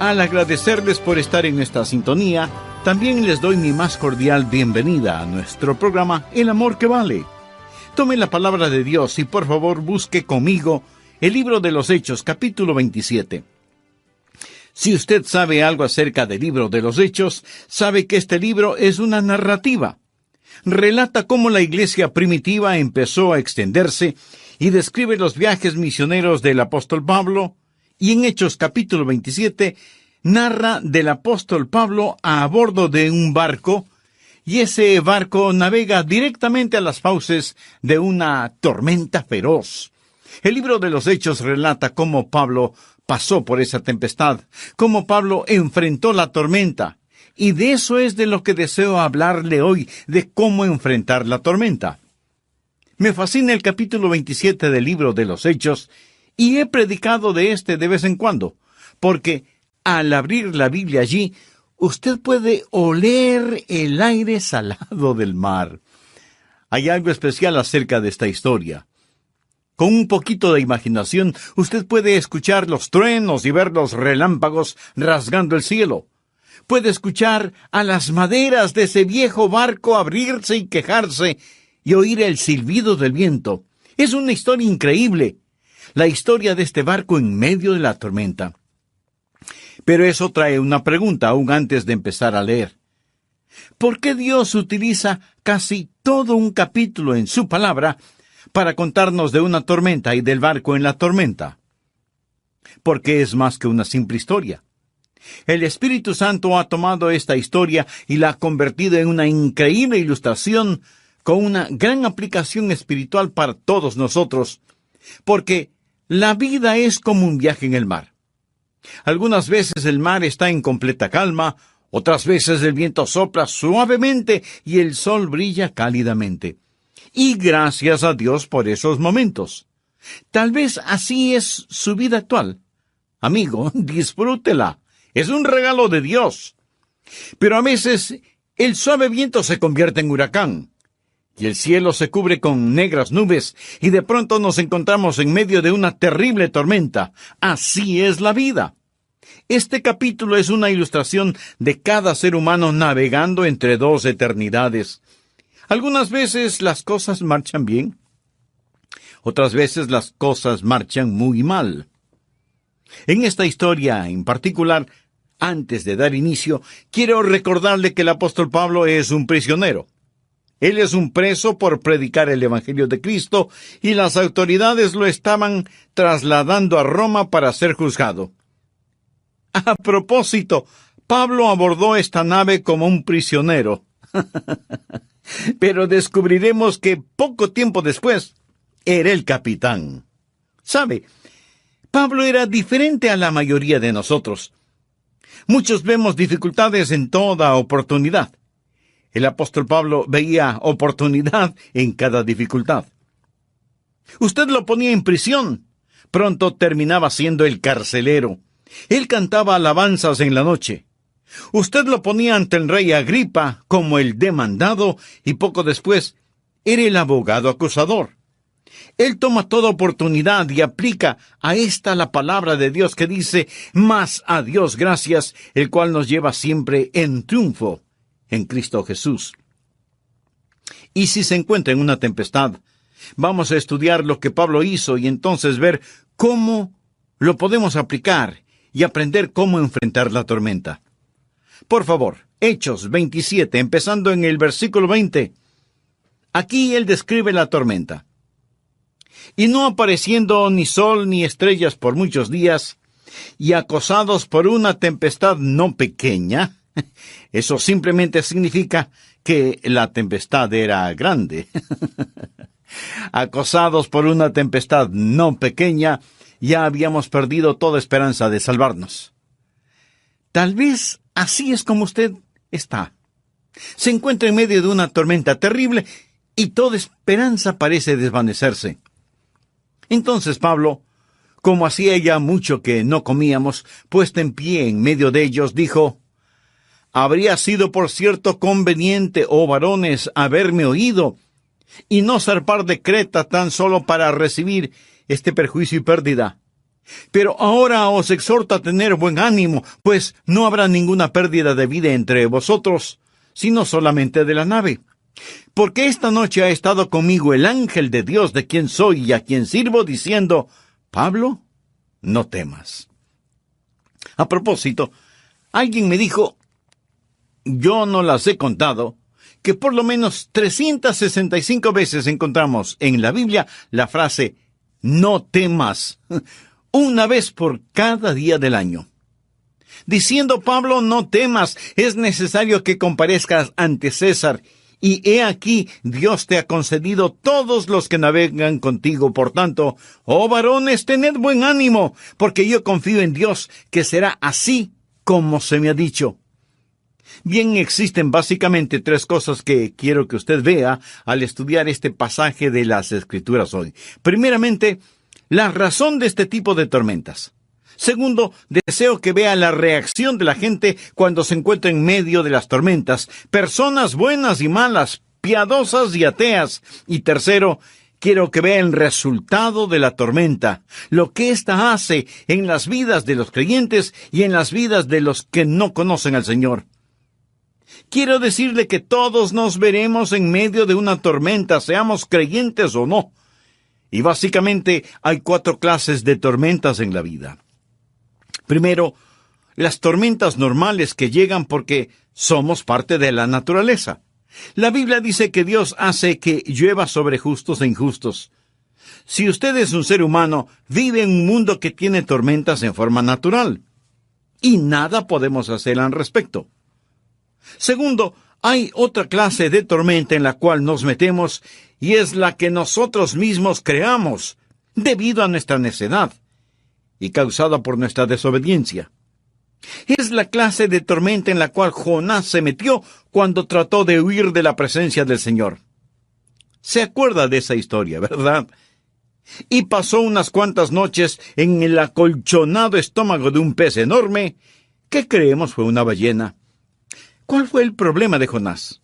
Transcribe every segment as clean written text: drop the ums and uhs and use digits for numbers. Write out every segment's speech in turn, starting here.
Al agradecerles por estar en esta sintonía, también les doy mi más cordial bienvenida a nuestro programa El Amor que Vale. Tome la palabra de Dios y por favor busque conmigo el libro de los Hechos, capítulo 27. Si usted sabe algo acerca del libro de los Hechos, sabe que este libro es una narrativa. Relata cómo la iglesia primitiva empezó a extenderse y describe los viajes misioneros del apóstol Pablo, y en Hechos capítulo 27 narra del apóstol Pablo a bordo de un barco, y ese barco navega directamente a las fauces de una tormenta feroz. El libro de los Hechos relata cómo Pablo pasó por esa tempestad, cómo Pablo enfrentó la tormenta, y de eso es de lo que deseo hablarle hoy, de cómo enfrentar la tormenta. Me fascina el capítulo 27 del libro de los Hechos, y he predicado de este de vez en cuando, porque al abrir la Biblia allí, usted puede oler el aire salado del mar. Hay algo especial acerca de esta historia. Con un poquito de imaginación, usted puede escuchar los truenos y ver los relámpagos rasgando el cielo. Puede escuchar a las maderas de ese viejo barco abrirse y quejarse y oír el silbido del viento. Es una historia increíble, la historia de este barco en medio de la tormenta. Pero eso trae una pregunta aún antes de empezar a leer. ¿Por qué Dios utiliza casi todo un capítulo en su palabra para contarnos de una tormenta y del barco en la tormenta? Porque es más que una simple historia. El Espíritu Santo ha tomado esta historia y la ha convertido en una increíble ilustración con una gran aplicación espiritual para todos nosotros, porque la vida es como un viaje en el mar. Algunas veces el mar está en completa calma, otras veces el viento sopla suavemente y el sol brilla cálidamente. Y gracias a Dios por esos momentos. Tal vez así es su vida actual. Amigo, disfrútela. Es un regalo de Dios. Pero a veces el suave viento se convierte en huracán, y el cielo se cubre con negras nubes, y de pronto nos encontramos en medio de una terrible tormenta. Así es la vida. Este capítulo es una ilustración de cada ser humano navegando entre dos eternidades. Algunas veces las cosas marchan bien, otras veces las cosas marchan muy mal. En esta historia en particular, antes de dar inicio, quiero recordarle que el apóstol Pablo es un prisionero. Él es un preso por predicar el Evangelio de Cristo, y las autoridades lo estaban trasladando a Roma para ser juzgado. A propósito, Pablo abordó esta nave como un prisionero. Pero descubriremos que poco tiempo después era el capitán. ¿Sabe? Pablo era diferente a la mayoría de nosotros. Muchos vemos dificultades en toda oportunidad. El apóstol Pablo veía oportunidad en cada dificultad. Usted lo ponía en prisión. Pronto terminaba siendo el carcelero. Él cantaba alabanzas en la noche. Usted lo ponía ante el rey Agripa como el demandado, y poco después era el abogado acusador. Él toma toda oportunidad y aplica a esta la palabra de Dios que dice: mas a Dios gracias, el cual nos lleva siempre en triunfo en Cristo Jesús. Y si se encuentra en una tempestad, vamos a estudiar lo que Pablo hizo y entonces ver cómo lo podemos aplicar y aprender cómo enfrentar la tormenta. Por favor, Hechos 27, empezando en el versículo 20. Aquí él describe la tormenta. Y no apareciendo ni sol ni estrellas por muchos días, y acosados por una tempestad no pequeña, eso simplemente significa que la tempestad era grande. Acosados por una tempestad no pequeña, ya habíamos perdido toda esperanza de salvarnos. Tal vez así es como usted está. Se encuentra en medio de una tormenta terrible y toda esperanza parece desvanecerse. Entonces Pablo, como hacía ya mucho que no comíamos, puesto en pie en medio de ellos, dijo: habría sido por cierto conveniente, oh varones, haberme oído, y no zarpar de Creta tan solo para recibir este perjuicio y pérdida. Pero ahora os exhorto a tener buen ánimo, pues no habrá ninguna pérdida de vida entre vosotros, sino solamente de la nave. Porque esta noche ha estado conmigo el ángel de Dios, de quien soy y a quien sirvo, diciendo: Pablo, no temas. A propósito, alguien me dijo, yo no las he contado, que por lo menos 365 veces encontramos en la Biblia la frase no temas, una vez por cada día del año. Diciendo Pablo, no temas, es necesario que comparezcas ante César, y he aquí, Dios te ha concedido todos los que navegan contigo. Por tanto, oh varones, tened buen ánimo, porque yo confío en Dios, que será así como se me ha dicho. Bien, existen básicamente tres cosas que quiero que usted vea al estudiar este pasaje de las Escrituras hoy. Primeramente, la razón de este tipo de tormentas. Segundo, deseo que vea la reacción de la gente cuando se encuentra en medio de las tormentas, personas buenas y malas, piadosas y ateas. Y tercero, quiero que vea el resultado de la tormenta, lo que ésta hace en las vidas de los creyentes y en las vidas de los que no conocen al Señor. Quiero decirle que todos nos veremos en medio de una tormenta, seamos creyentes o no. Y básicamente hay 4 clases de tormentas en la vida. Primero, las tormentas normales que llegan porque somos parte de la naturaleza. La Biblia dice que Dios hace que llueva sobre justos e injustos. Si usted es un ser humano, vive en un mundo que tiene tormentas en forma natural. Y nada podemos hacer al respecto. Segundo, hay otra clase de tormenta en la cual nos metemos, y es la que nosotros mismos creamos, debido a nuestra necedad, y causada por nuestra desobediencia. Es la clase de tormenta en la cual Jonás se metió cuando trató de huir de la presencia del Señor. Se acuerda de esa historia, ¿verdad? Y pasó unas cuantas noches en el acolchonado estómago de un pez enorme, que creemos fue una ballena. ¿Cuál fue el problema de Jonás?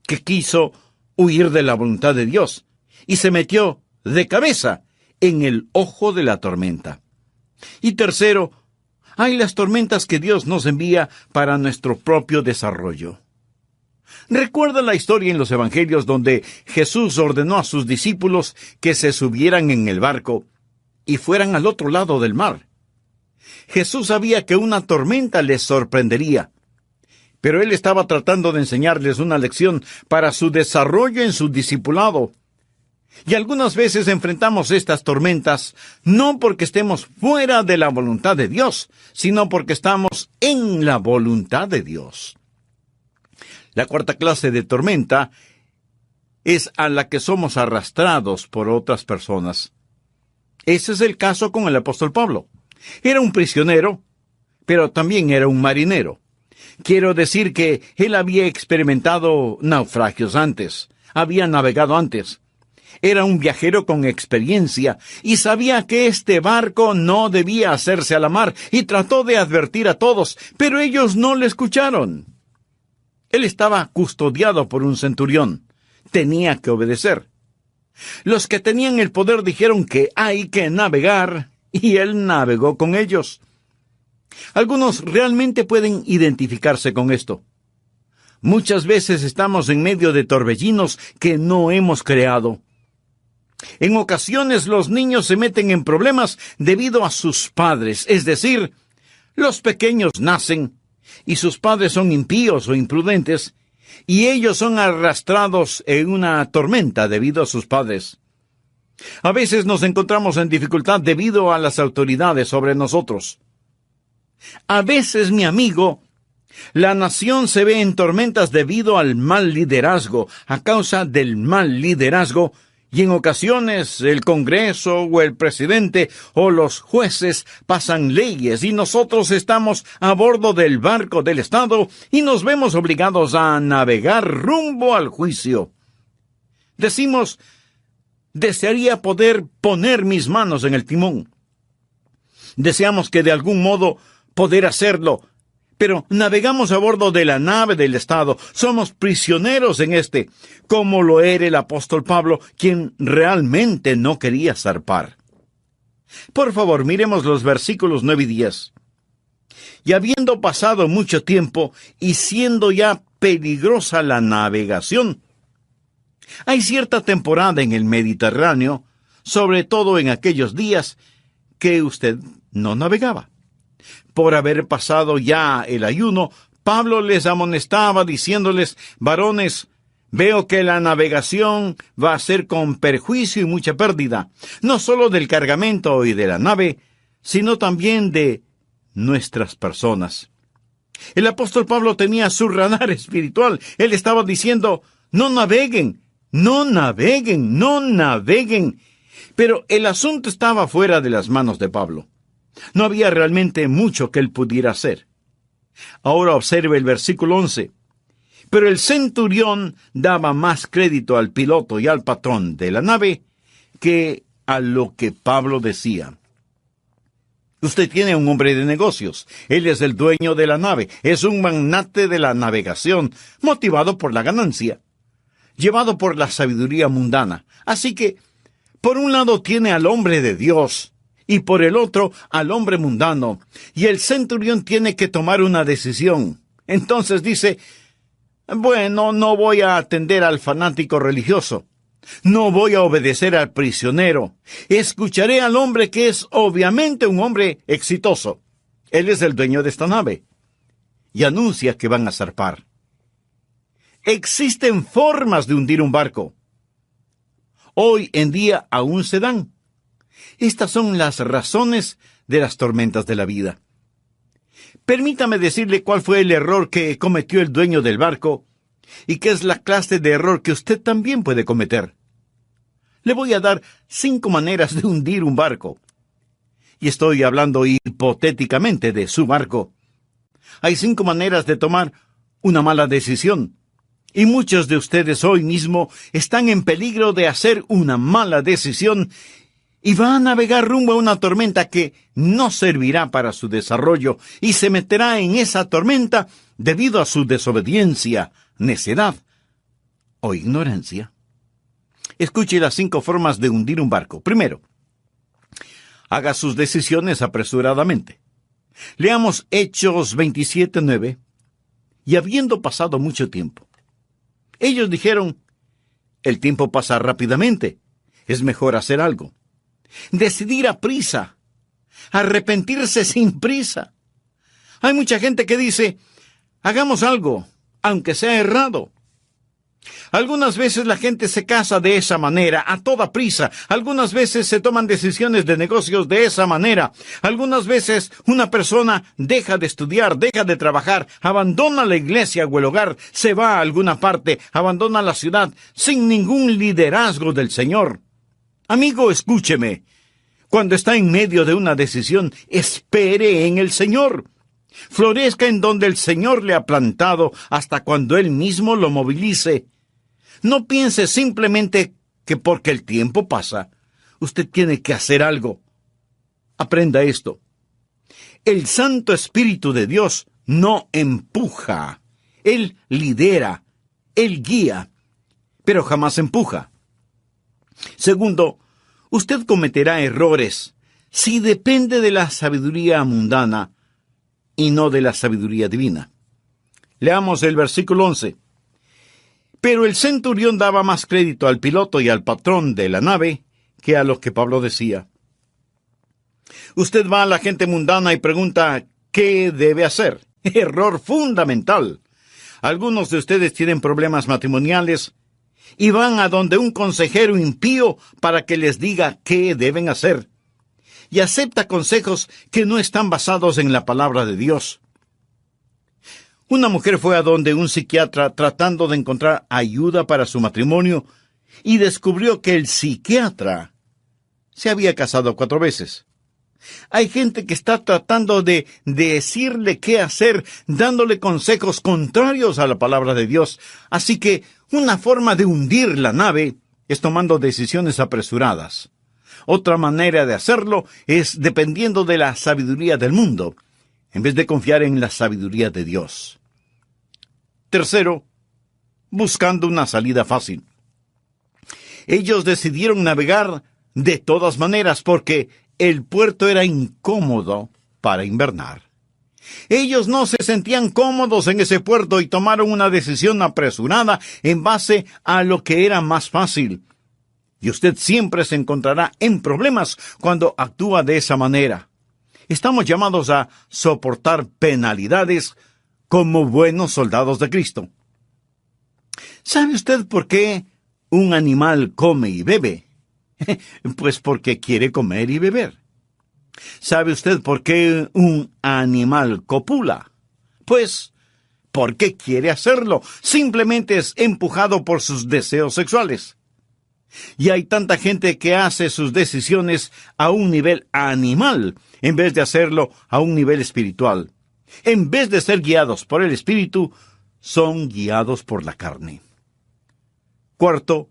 Que quiso huir de la voluntad de Dios y se metió de cabeza en el ojo de la tormenta. Y tercero, hay las tormentas que Dios nos envía para nuestro propio desarrollo. Recuerda la historia en los Evangelios donde Jesús ordenó a sus discípulos que se subieran en el barco y fueran al otro lado del mar. Jesús sabía que una tormenta les sorprendería, pero Él estaba tratando de enseñarles una lección para su desarrollo en su discipulado. Y algunas veces enfrentamos estas tormentas no porque estemos fuera de la voluntad de Dios, sino porque estamos en la voluntad de Dios. La cuarta clase de tormenta es a la que somos arrastrados por otras personas. Ese es el caso con el apóstol Pablo. Era un prisionero, pero también era un marinero. Quiero decir que él había experimentado naufragios antes, había navegado antes. Era un viajero con experiencia y sabía que este barco no debía hacerse a la mar y trató de advertir a todos, pero ellos no le escucharon. Él estaba custodiado por un centurión. Tenía que obedecer. Los que tenían el poder dijeron que hay que navegar y él navegó con ellos. Algunos realmente pueden identificarse con esto. Muchas veces estamos en medio de torbellinos que no hemos creado. En ocasiones los niños se meten en problemas debido a sus padres, es decir, los pequeños nacen y sus padres son impíos o imprudentes, y ellos son arrastrados en una tormenta debido a sus padres. A veces nos encontramos en dificultad debido a las autoridades sobre nosotros. A veces, mi amigo, la nación se ve en tormentas debido al mal liderazgo, a causa del mal liderazgo, y en ocasiones el Congreso o el presidente o los jueces pasan leyes y nosotros estamos a bordo del barco del Estado y nos vemos obligados a navegar rumbo al juicio. Decimos, desearía poder poner mis manos en el timón. Deseamos que de algún modo poder hacerlo, pero navegamos a bordo de la nave del Estado. Somos prisioneros en este, como lo era el apóstol Pablo, quien realmente no quería zarpar. Por favor, miremos los versículos 9 y 10. Y habiendo pasado mucho tiempo y siendo ya peligrosa la navegación. Hay cierta temporada en el Mediterráneo, sobre todo en aquellos días, que usted no navegaba. Por haber pasado ya el ayuno, Pablo les amonestaba diciéndoles: varones, veo que la navegación va a ser con perjuicio y mucha pérdida, no solo del cargamento y de la nave, sino también de nuestras personas. El apóstol Pablo tenía su radar espiritual. Él estaba diciendo: no naveguen, no naveguen, no naveguen. Pero el asunto estaba fuera de las manos de Pablo. No había realmente mucho que él pudiera hacer. Ahora observe el versículo 11. Pero el centurión daba más crédito al piloto y al patrón de la nave que a lo que Pablo decía. Usted tiene un hombre de negocios. Él es el dueño de la nave. Es un magnate de la navegación, motivado por la ganancia, llevado por la sabiduría mundana. Así que, por un lado tiene al hombre de Dios, y por el otro al hombre mundano. Y el centurión tiene que tomar una decisión. Entonces dice: bueno, no voy a atender al fanático religioso. No voy a obedecer al prisionero. Escucharé al hombre que es obviamente un hombre exitoso. Él es el dueño de esta nave. Y anuncia que van a zarpar. Existen formas de hundir un barco. Hoy en día aún se dan. Estas son las razones de las tormentas de la vida. Permítame decirle cuál fue el error que cometió el dueño del barco y qué es la clase de error que usted también puede cometer. Le voy a dar 5 maneras de hundir un barco. Y estoy hablando hipotéticamente de su barco. Hay 5 maneras de tomar una mala decisión. Y muchos de ustedes hoy mismo están en peligro de hacer una mala decisión y van a navegar rumbo a una tormenta que no servirá para su desarrollo y se meterá en esa tormenta debido a su desobediencia, necedad o ignorancia. Escuche las 5 formas de hundir un barco. Primero, haga sus decisiones apresuradamente. Leamos Hechos 27:9. Y habiendo pasado mucho tiempo. Ellos dijeron: el tiempo pasa rápidamente. Es mejor hacer algo. Decidir a prisa. Arrepentirse sin prisa. Hay mucha gente que dice: hagamos algo, aunque sea errado. Algunas veces la gente se casa de esa manera, a toda prisa. Algunas veces se toman decisiones de negocios de esa manera. Algunas veces una persona deja de estudiar, deja de trabajar, abandona la iglesia o el hogar, se va a alguna parte, abandona la ciudad, sin ningún liderazgo del Señor. Amigo, escúcheme. Cuando está en medio de una decisión, espere en el Señor. Florezca en donde el Señor le ha plantado hasta cuando Él mismo lo movilice. No piense simplemente que porque el tiempo pasa, usted tiene que hacer algo. Aprenda esto. El Santo Espíritu de Dios no empuja. Él lidera, Él guía, pero jamás empuja. Segundo, usted cometerá errores si depende de la sabiduría mundana y no de la sabiduría divina. Leamos el versículo 11. Pero el centurión daba más crédito al piloto y al patrón de la nave que a lo que Pablo decía. Usted va a la gente mundana y pregunta ¿qué debe hacer? Error fundamental. Algunos de ustedes tienen problemas matrimoniales y van a donde un consejero impío para que les diga qué deben hacer. Y acepta consejos que no están basados en la palabra de Dios. Una mujer fue a donde un psiquiatra tratando de encontrar ayuda para su matrimonio y descubrió que el psiquiatra se había casado 4 veces. Hay gente que está tratando de decirle qué hacer, dándole consejos contrarios a la palabra de Dios. Así que una forma de hundir la nave es tomando decisiones apresuradas. Otra manera de hacerlo es dependiendo de la sabiduría del mundo, en vez de confiar en la sabiduría de Dios. Tercero, buscando una salida fácil. Ellos decidieron navegar de todas maneras porque el puerto era incómodo para invernar. Ellos no se sentían cómodos en ese puerto y tomaron una decisión apresurada en base a lo que era más fácil. Y usted siempre se encontrará en problemas cuando actúa de esa manera. Estamos llamados a soportar penalidades como buenos soldados de Cristo. ¿Sabe usted por qué un animal come y bebe? Pues porque quiere comer y beber. ¿Sabe usted por qué un animal copula? Pues porque quiere hacerlo. Simplemente es empujado por sus deseos sexuales. Y hay tanta gente que hace sus decisiones a un nivel animal, en vez de hacerlo a un nivel espiritual. En vez de ser guiados por el Espíritu, son guiados por la carne. Cuarto,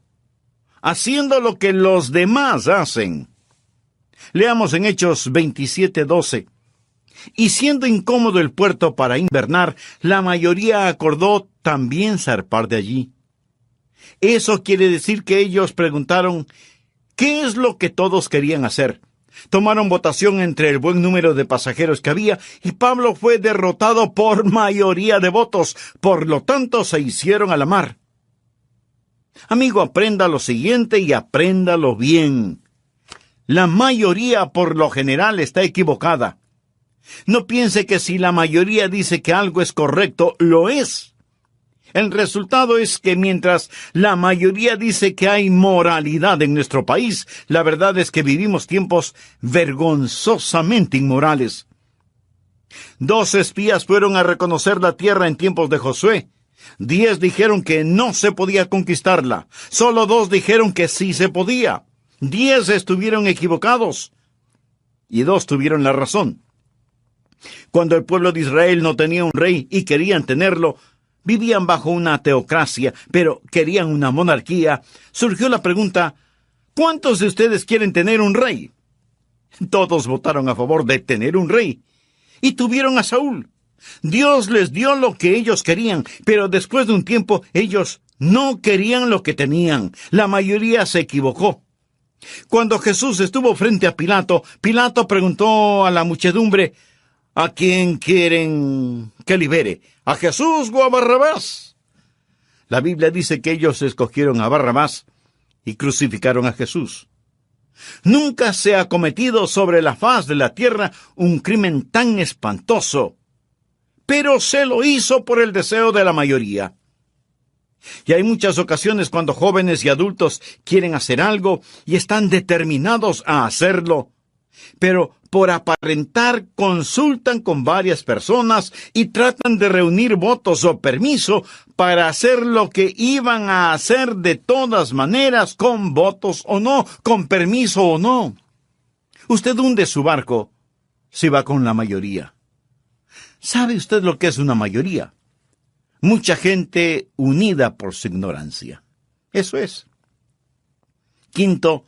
haciendo lo que los demás hacen. Leamos en Hechos 27:12. Y siendo incómodo el puerto para invernar, la mayoría acordó también zarpar de allí. Eso quiere decir que ellos preguntaron, ¿qué es lo que todos querían hacer? Tomaron votación entre el buen número de pasajeros que había, y Pablo fue derrotado por mayoría de votos. Por lo tanto, se hicieron a la mar. Amigo, aprenda lo siguiente y apréndalo bien. La mayoría, por lo general, está equivocada. No piense que si la mayoría dice que algo es correcto, lo es. El resultado es que mientras la mayoría dice que hay moralidad en nuestro país, la verdad es que vivimos tiempos vergonzosamente inmorales. 2 espías fueron a reconocer la tierra en tiempos de Josué. 10 dijeron que no se podía conquistarla. Solo 2 dijeron que sí se podía. 10 estuvieron equivocados. Y 2 tuvieron la razón. Cuando el pueblo de Israel no tenía un rey y querían tenerlo, vivían bajo una teocracia, pero querían una monarquía. Surgió la pregunta, ¿cuántos de ustedes quieren tener un rey? Todos votaron a favor de tener un rey. Y tuvieron a Saúl. Dios les dio lo que ellos querían, pero después de un tiempo ellos no querían lo que tenían. La mayoría se equivocó. Cuando Jesús estuvo frente a Pilato, Pilato preguntó a la muchedumbre, ¿a quién quieren que libere? ¿A Jesús o a Barrabás? La Biblia dice que ellos escogieron a Barrabás y crucificaron a Jesús. Nunca se ha cometido sobre la faz de la tierra un crimen tan espantoso, pero se lo hizo por el deseo de la mayoría. Y hay muchas ocasiones cuando jóvenes y adultos quieren hacer algo y están determinados a hacerlo, pero por aparentar consultan con varias personas y tratan de reunir votos o permiso para hacer lo que iban a hacer de todas maneras, con votos o no, con permiso o no. Usted hunde su barco si va con la mayoría. ¿Sabe usted lo que es una mayoría? Mucha gente unida por su ignorancia. Eso es. Quinto,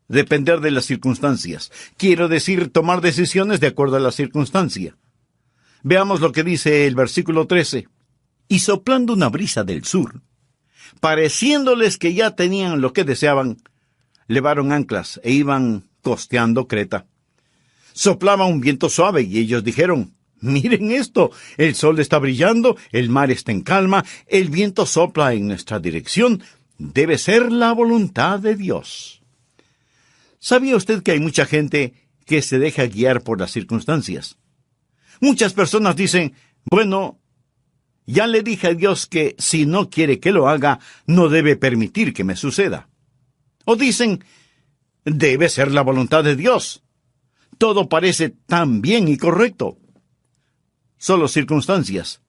depender de las circunstancias. Quiero decir, tomar decisiones de acuerdo a la circunstancia. Veamos lo que dice el versículo 13. Y soplando una brisa del sur, pareciéndoles que ya tenían lo que deseaban, levaron anclas e iban costeando Creta. Soplaba un viento suave y ellos dijeron, miren esto, el sol está brillando, el mar está en calma, el viento sopla en nuestra dirección, debe ser la voluntad de Dios. ¿Sabía usted que hay mucha gente que se deja guiar por las circunstancias? Muchas personas dicen, bueno, ya le dije a Dios que si no quiere que lo haga, no debe permitir que me suceda. O dicen, debe ser la voluntad de Dios. Todo parece tan bien y correcto. Solo circunstancias.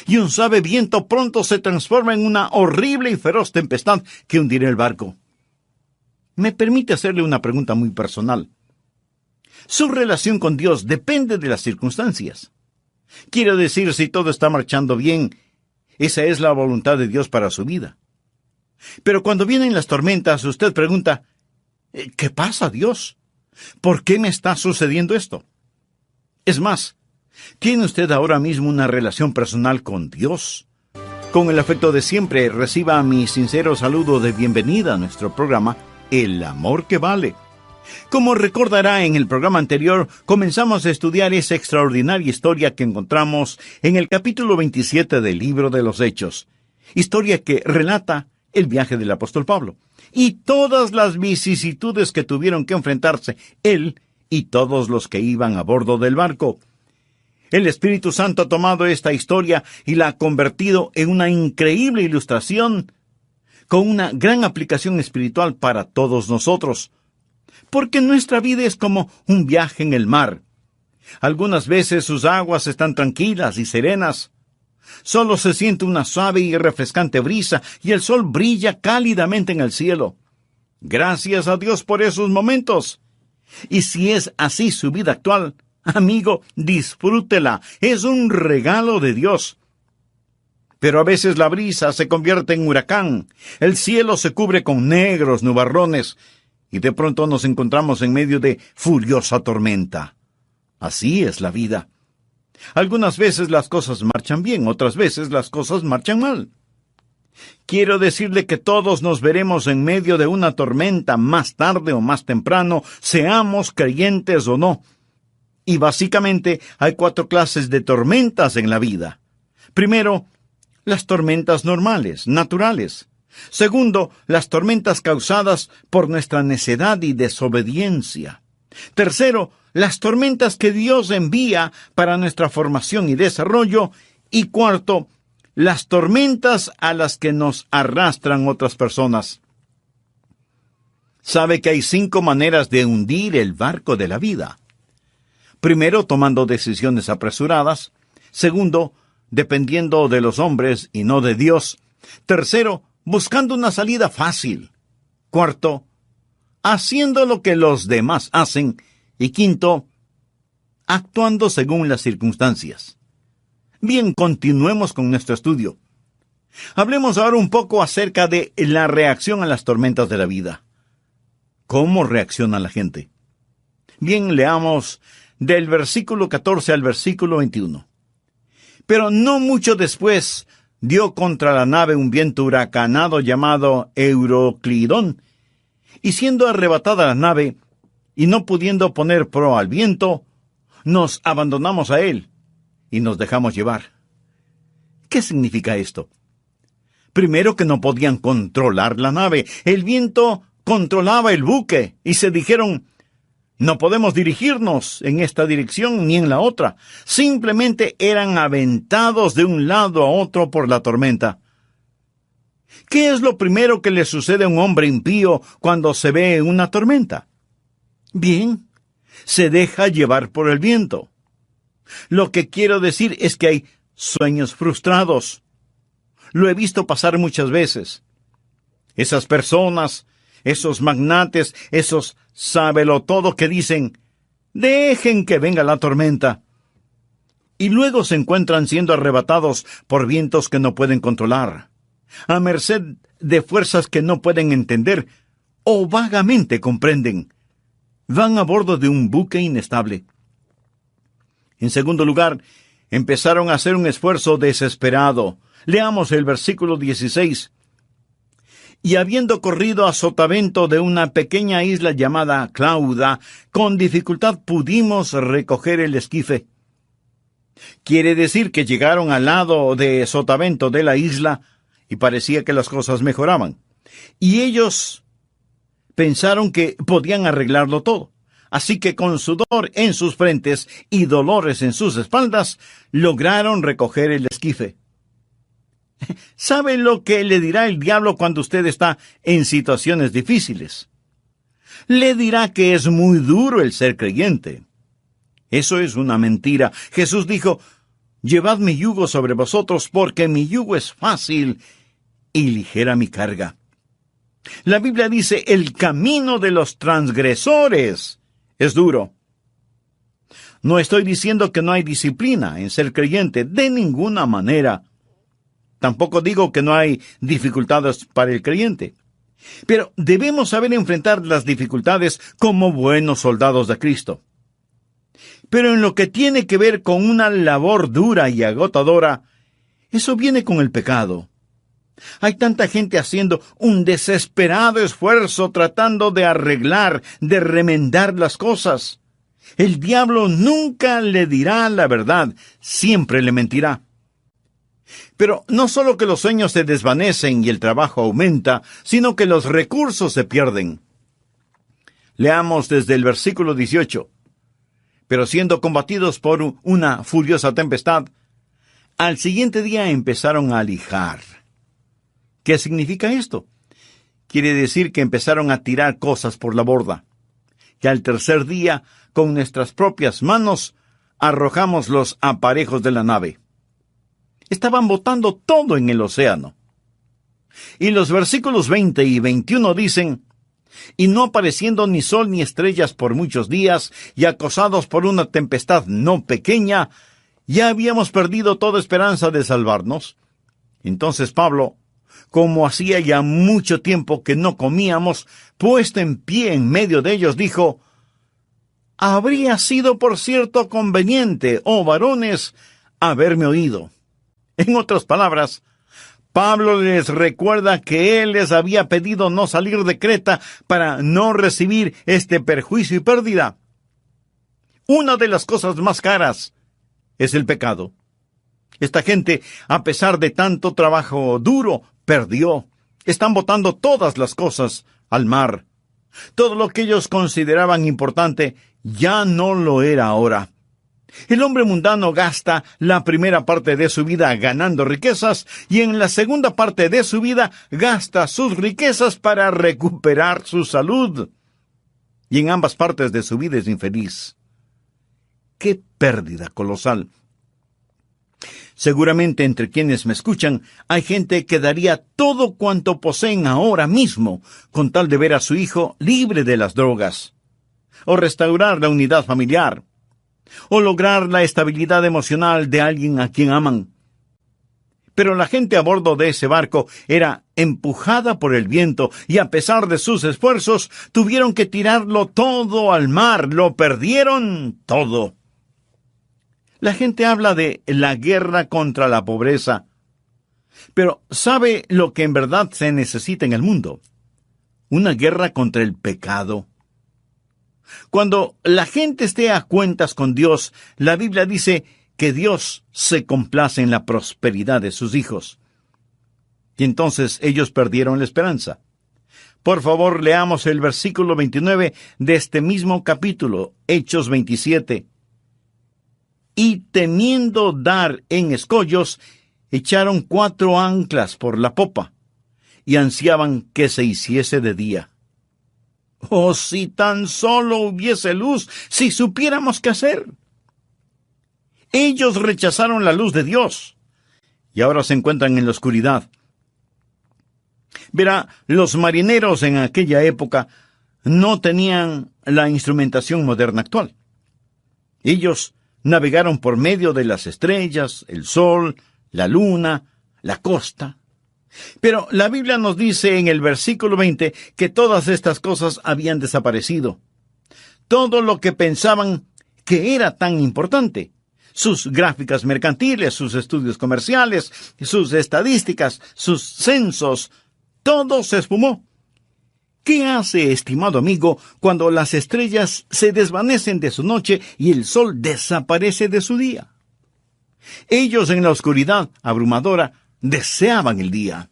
Y un suave viento pronto se transforma en una horrible y feroz tempestad que hundirá el barco. Me permite hacerle una pregunta muy personal. Su relación con Dios depende de las circunstancias. Quiero decir, si todo está marchando bien, esa es la voluntad de Dios para su vida. Pero cuando vienen las tormentas, usted pregunta, ¿qué pasa, Dios? ¿Por qué me está sucediendo esto? Es más, ¿tiene usted ahora mismo una relación personal con Dios? Con el afecto de siempre, reciba mi sincero saludo de bienvenida a nuestro programa El Amor que Vale. Como recordará, en el programa anterior comenzamos a estudiar esa extraordinaria historia que encontramos en el capítulo 27 del libro de los Hechos. Historia que relata el viaje del apóstol Pablo y todas las vicisitudes que tuvieron que enfrentarse él y todos los que iban a bordo del barco. El Espíritu Santo ha tomado esta historia y la ha convertido en una increíble ilustración con una gran aplicación espiritual para todos nosotros. Porque nuestra vida es como un viaje en el mar. Algunas veces sus aguas están tranquilas y serenas. Solo se siente una suave y refrescante brisa y el sol brilla cálidamente en el cielo. Gracias a Dios por esos momentos. Y si es así su vida actual, amigo, disfrútela. Es un regalo de Dios. Pero a veces la brisa se convierte en huracán. El cielo se cubre con negros nubarrones y de pronto nos encontramos en medio de furiosa tormenta. Así es la vida. Algunas veces las cosas marchan bien, otras veces las cosas marchan mal. Quiero decirle que todos nos veremos en medio de una tormenta más tarde o más temprano, seamos creyentes o no. Y básicamente hay 4 clases de tormentas en la vida. Primero, las tormentas normales, naturales. Segundo, las tormentas causadas por nuestra necedad y desobediencia. Tercero, las tormentas que Dios envía para nuestra formación y desarrollo. Y cuarto, las tormentas a las que nos arrastran otras personas. Sabe que hay 5 maneras de hundir el barco de la vida. Primero, tomando decisiones apresuradas. Segundo, dependiendo de los hombres y no de Dios. Tercero, buscando una salida fácil. Cuarto, haciendo lo que los demás hacen. Y quinto, actuando según las circunstancias. Bien, continuemos con nuestro estudio. Hablemos ahora un poco acerca de la reacción a las tormentas de la vida. ¿Cómo reacciona la gente? Bien, leamos del versículo 14 al versículo 21. Pero no mucho después dio contra la nave un viento huracanado llamado Euroclidón, y siendo arrebatada la nave, y no pudiendo poner proa al viento, nos abandonamos a él, y nos dejamos llevar. ¿Qué significa esto? Primero, que no podían controlar la nave. El viento controlaba el buque, y se dijeron: no podemos dirigirnos en esta dirección ni en la otra. Simplemente eran aventados de un lado a otro por la tormenta. ¿Qué es lo primero que le sucede a un hombre impío cuando se ve en una tormenta? Bien, se deja llevar por el viento. Lo que quiero decir es que hay sueños frustrados. Lo he visto pasar muchas veces. Esas personas, esos magnates, esos sábelo-todo que dicen: dejen que venga la tormenta. Y luego se encuentran siendo arrebatados por vientos que no pueden controlar, a merced de fuerzas que no pueden entender o vagamente comprenden. Van a bordo de un buque inestable. En segundo lugar, empezaron a hacer un esfuerzo desesperado. Leamos el versículo 16. Y habiendo corrido a sotavento de una pequeña isla llamada Clauda, con dificultad pudimos recoger el esquife. Quiere decir que llegaron al lado de sotavento de la isla y parecía que las cosas mejoraban. Y ellos pensaron que podían arreglarlo todo. Así que con sudor en sus frentes y dolores en sus espaldas, lograron recoger el esquife. ¿Sabe lo que le dirá el diablo cuando usted está en situaciones difíciles? Le dirá que es muy duro el ser creyente. Eso es una mentira. Jesús dijo: llevad mi yugo sobre vosotros, porque mi yugo es fácil y ligera mi carga. La Biblia dice: el camino de los transgresores es duro. No estoy diciendo que no hay disciplina en ser creyente, de ninguna manera. Tampoco digo que no hay dificultades para el creyente. Pero debemos saber enfrentar las dificultades como buenos soldados de Cristo. Pero en lo que tiene que ver con una labor dura y agotadora, eso viene con el pecado. Hay tanta gente haciendo un desesperado esfuerzo tratando de arreglar, de remendar las cosas. El diablo nunca le dirá la verdad, siempre le mentirá. Pero no solo que los sueños se desvanecen y el trabajo aumenta, sino que los recursos se pierden. Leamos desde el versículo 18. Pero siendo combatidos por una furiosa tempestad, al siguiente día empezaron a lijar. ¿Qué significa esto? Quiere decir que empezaron a tirar cosas por la borda. Que al tercer día, con nuestras propias manos, arrojamos los aparejos de la nave. Estaban botando todo en el océano. Y los versículos 20 y 21 dicen: y no apareciendo ni sol ni estrellas por muchos días, y acosados por una tempestad no pequeña, ya habíamos perdido toda esperanza de salvarnos. Entonces Pablo, como hacía ya mucho tiempo que no comíamos, puesto en pie en medio de ellos, dijo: habría sido por cierto conveniente, oh varones, haberme oído. En otras palabras, Pablo les recuerda que él les había pedido no salir de Creta para no recibir este perjuicio y pérdida. Una de las cosas más caras es el pecado. Esta gente, a pesar de tanto trabajo duro, perdió. Están botando todas las cosas al mar. Todo lo que ellos consideraban importante ya no lo era ahora. El hombre mundano gasta la primera parte de su vida ganando riquezas y en la segunda parte de su vida gasta sus riquezas para recuperar su salud. Y en ambas partes de su vida es infeliz. ¡Qué pérdida colosal! Seguramente entre quienes me escuchan hay gente que daría todo cuanto poseen ahora mismo con tal de ver a su hijo libre de las drogas, o restaurar la unidad familiar, o lograr la estabilidad emocional de alguien a quien aman. Pero la gente a bordo de ese barco era empujada por el viento y a pesar de sus esfuerzos tuvieron que tirarlo todo al mar, lo perdieron todo. La gente habla de la guerra contra la pobreza, pero ¿sabe lo que en verdad se necesita en el mundo? Una guerra contra el pecado. Cuando la gente esté a cuentas con Dios, la Biblia dice que Dios se complace en la prosperidad de sus hijos. Y entonces ellos perdieron la esperanza. Por favor, leamos el versículo 29 de este mismo capítulo, Hechos 27. Y temiendo dar en escollos, echaron 4 anclas por la popa, y ansiaban que se hiciese de día. ¡Oh, si tan solo hubiese luz, si supiéramos qué hacer! Ellos rechazaron la luz de Dios, y ahora se encuentran en la oscuridad. Verá, los marineros en aquella época no tenían la instrumentación moderna actual. Ellos navegaron por medio de las estrellas, el sol, la luna, la costa. Pero la Biblia nos dice en el versículo 20 que todas estas cosas habían desaparecido. Todo lo que pensaban que era tan importante, sus gráficas mercantiles, sus estudios comerciales, sus estadísticas, sus censos, todo se esfumó. ¿Qué hace, estimado amigo, cuando las estrellas se desvanecen de su noche y el sol desaparece de su día? Ellos en la oscuridad abrumadora deseaban el día.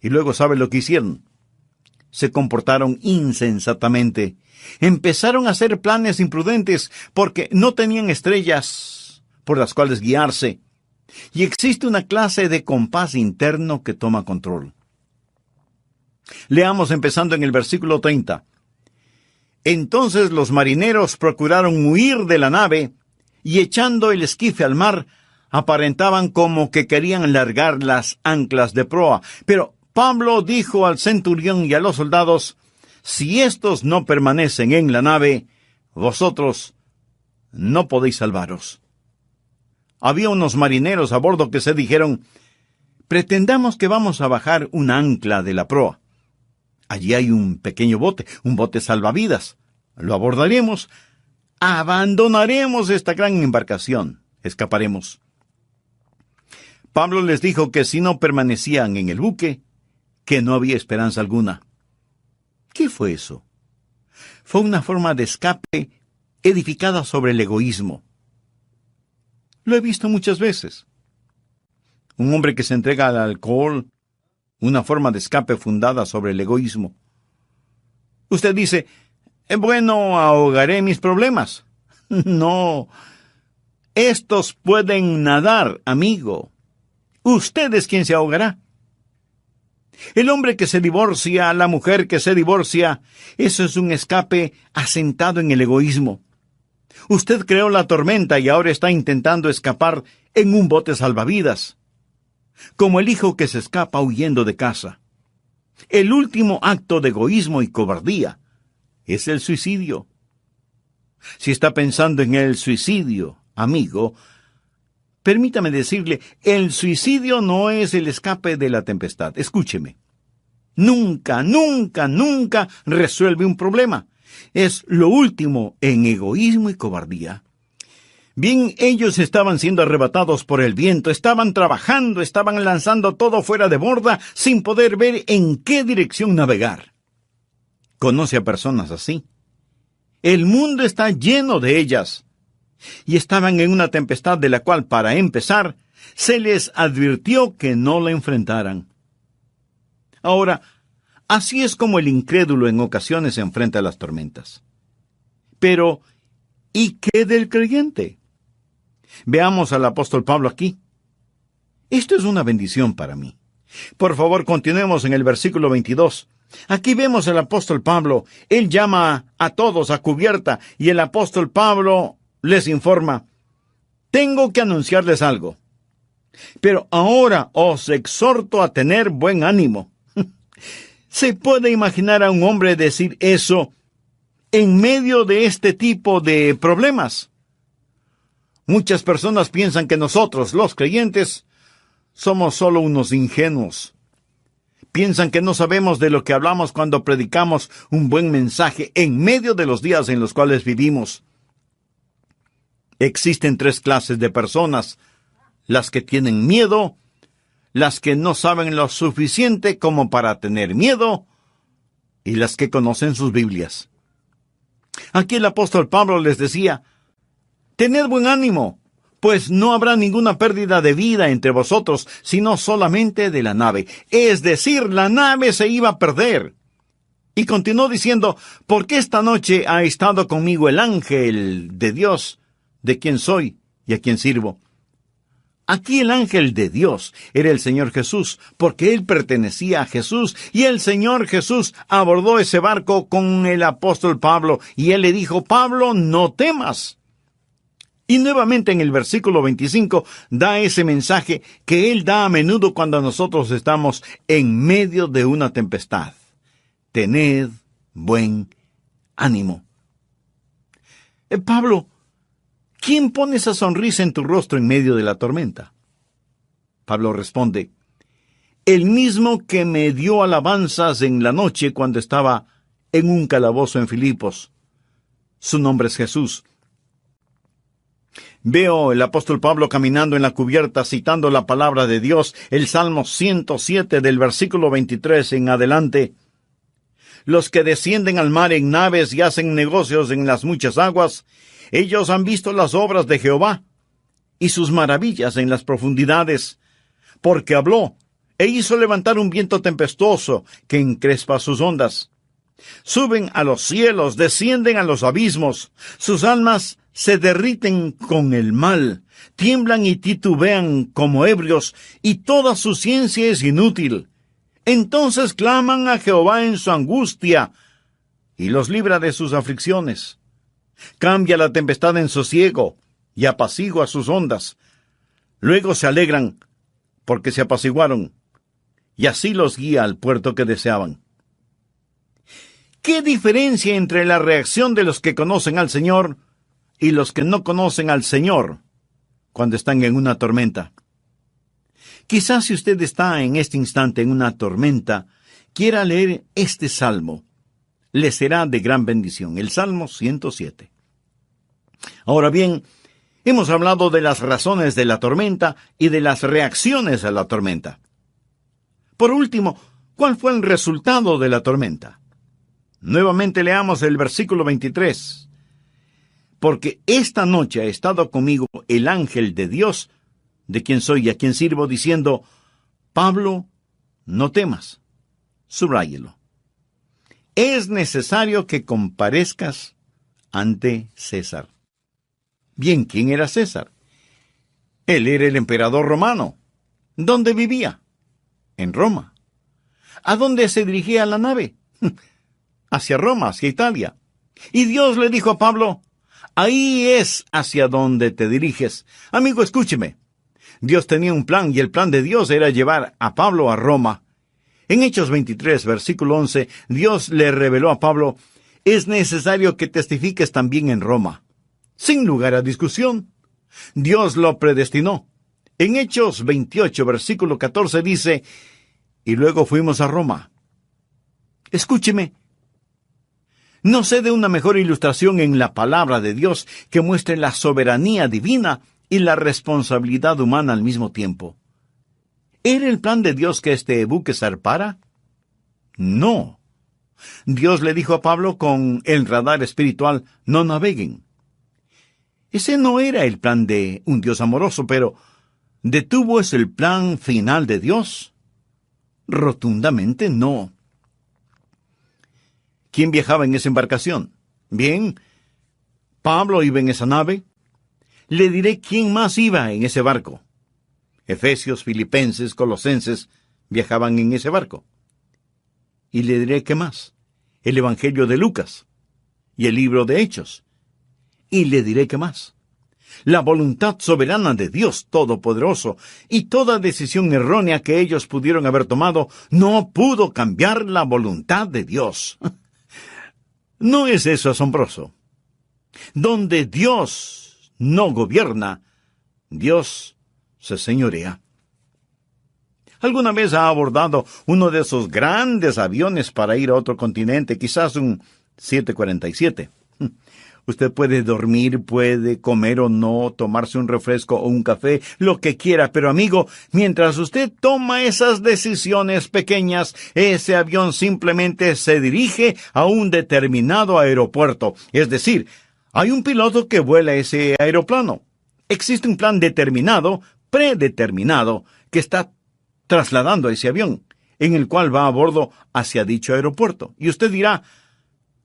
Y luego, ¿sabe lo que hicieron? Se comportaron insensatamente. Empezaron a hacer planes imprudentes porque no tenían estrellas por las cuales guiarse. Y existe una clase de compás interno que toma control. Leamos empezando en el versículo 30. Entonces los marineros procuraron huir de la nave y echando el esquife al mar, aparentaban como que querían largar las anclas de proa. Pero Pablo dijo al centurión y a los soldados: si éstos no permanecen en la nave, vosotros no podéis salvaros. Había unos marineros a bordo que se dijeron: pretendamos que vamos a bajar un ancla de la proa. Allí hay un pequeño bote, un bote salvavidas. Lo abordaremos, abandonaremos esta gran embarcación, escaparemos. Pablo les dijo que si no permanecían en el buque, que no había esperanza alguna. ¿Qué fue eso? Fue una forma de escape edificada sobre el egoísmo. Lo he visto muchas veces. Un hombre que se entrega al alcohol, una forma de escape fundada sobre el egoísmo. Usted dice, bueno, ahogaré mis problemas. No, estos pueden nadar, amigo. Usted es quien se ahogará. El hombre que se divorcia, la mujer que se divorcia, eso es un escape asentado en el egoísmo. Usted creó la tormenta y ahora está intentando escapar en un bote salvavidas, como el hijo que se escapa huyendo de casa. El último acto de egoísmo y cobardía es el suicidio. Si está pensando en el suicidio, amigo, permítame decirle, el suicidio no es el escape de la tempestad. Escúcheme. Nunca, nunca, nunca resuelve un problema. Es lo último en egoísmo y cobardía. Bien, ellos estaban siendo arrebatados por el viento, estaban trabajando, estaban lanzando todo fuera de borda sin poder ver en qué dirección navegar. ¿Conoce a personas así? El mundo está lleno de ellas. Y estaban en una tempestad de la cual, para empezar, se les advirtió que no la enfrentaran. Ahora, así es como el incrédulo en ocasiones se enfrenta a las tormentas. Pero, ¿y qué del creyente? Veamos al apóstol Pablo aquí. Esto es una bendición para mí. Por favor, continuemos en el versículo 22. Aquí vemos al apóstol Pablo. Él llama a todos a cubierta y el apóstol Pablo les informa: tengo que anunciarles algo. Pero ahora os exhorto a tener buen ánimo. ¿Se puede imaginar a un hombre decir eso en medio de este tipo de problemas? Muchas personas piensan que nosotros, los creyentes, somos solo unos ingenuos. Piensan que no sabemos de lo que hablamos cuando predicamos un buen mensaje en medio de los días en los cuales vivimos. Existen 3 clases de personas: las que tienen miedo, las que no saben lo suficiente como para tener miedo, y las que conocen sus Biblias. Aquí el apóstol Pablo les decía: tened buen ánimo, pues no habrá ninguna pérdida de vida entre vosotros, sino solamente de la nave. Es decir, la nave se iba a perder. Y continuó diciendo: porque esta noche ha estado conmigo el ángel de Dios, de quien soy y a quien sirvo. Aquí el ángel de Dios era el Señor Jesús, porque él pertenecía a Jesús, y el Señor Jesús abordó ese barco con el apóstol Pablo, y él le dijo: Pablo, no temas. Y nuevamente en el versículo 25 da ese mensaje que él da a menudo cuando nosotros estamos en medio de una tempestad: tened buen ánimo. Pablo, ¿quién pone esa sonrisa en tu rostro en medio de la tormenta? Pablo responde: el mismo que me dio alabanzas en la noche cuando estaba en un calabozo en Filipos. Su nombre es Jesús. Veo el apóstol Pablo caminando en la cubierta citando la palabra de Dios, el Salmo 107 del versículo 23 en adelante. Los que descienden al mar en naves y hacen negocios en las muchas aguas, ellos han visto las obras de Jehová y sus maravillas en las profundidades, porque habló e hizo levantar un viento tempestuoso que encrespa sus ondas. Suben a los cielos, descienden a los abismos, sus almas se derriten con el mal, tiemblan y titubean como ebrios, y toda su ciencia es inútil. Entonces claman a Jehová en su angustia, y los libra de sus aflicciones. Cambia la tempestad en sosiego, y apacigua sus ondas. Luego se alegran, porque se apaciguaron, y así los guía al puerto que deseaban. ¿Qué diferencia entre la reacción de los que conocen al Señor y los que no conocen al Señor cuando están en una tormenta? Quizás si usted está en este instante en una tormenta, quiera leer este salmo. Le será de gran bendición, el Salmo 107. Ahora bien, Hemos hablado de las razones de la tormenta y de las reacciones a la tormenta. Por último, ¿cuál fue el resultado de la tormenta? Nuevamente leamos el versículo 23. Porque esta noche ha estado conmigo el ángel de Dios, de quien soy y a quien sirvo, diciendo: Pablo, no temas. Subráyelo. Es necesario que comparezcas ante César. Bien, ¿quién era César? Él era el emperador romano. ¿Dónde vivía? En Roma. ¿A dónde se dirigía la nave? Hacia Roma, hacia Italia. Y Dios le dijo a Pablo: ahí es hacia donde te diriges. Amigo, escúcheme. Dios tenía un plan, y el plan de Dios era llevar a Pablo a Roma. En Hechos 23, versículo 11, Dios le reveló a Pablo: es necesario que testifiques también en Roma. Sin lugar a discusión, Dios lo predestinó. En Hechos 28, versículo 14 dice: y luego fuimos a Roma. Escúcheme. No sé de una mejor ilustración en la palabra de Dios que muestre la soberanía divina y la responsabilidad humana al mismo tiempo. ¿Era el plan de Dios que este buque zarpara? No. Dios le dijo a Pablo con el radar espiritual: no naveguen. Ese no era el plan de un Dios amoroso, pero ¿detuvo ese el plan final de Dios? Rotundamente no. ¿Quién viajaba en esa embarcación? Bien, Pablo iba en esa nave. Le diré quién más iba en ese barco. Efesios, Filipenses, Colosenses viajaban en ese barco. Y le diré qué más. El Evangelio de Lucas y el libro de Hechos. Y le diré qué más. La voluntad soberana de Dios Todopoderoso, y toda decisión errónea que ellos pudieron haber tomado no pudo cambiar la voluntad de Dios. ¿No es eso asombroso? Donde Dios no gobierna, Dios se señorea. ¿Alguna vez ha abordado uno de esos grandes aviones para ir a otro continente, quizás un 747? Usted puede dormir, puede comer o no, tomarse un refresco o un café, lo que quiera, pero amigo, mientras usted toma esas decisiones pequeñas, ese avión simplemente se dirige a un determinado aeropuerto. Es decir, hay un piloto que vuela ese aeroplano. Existe un plan determinado, predeterminado, que está trasladando ese avión, en el cual va a bordo hacia dicho aeropuerto. Y usted dirá: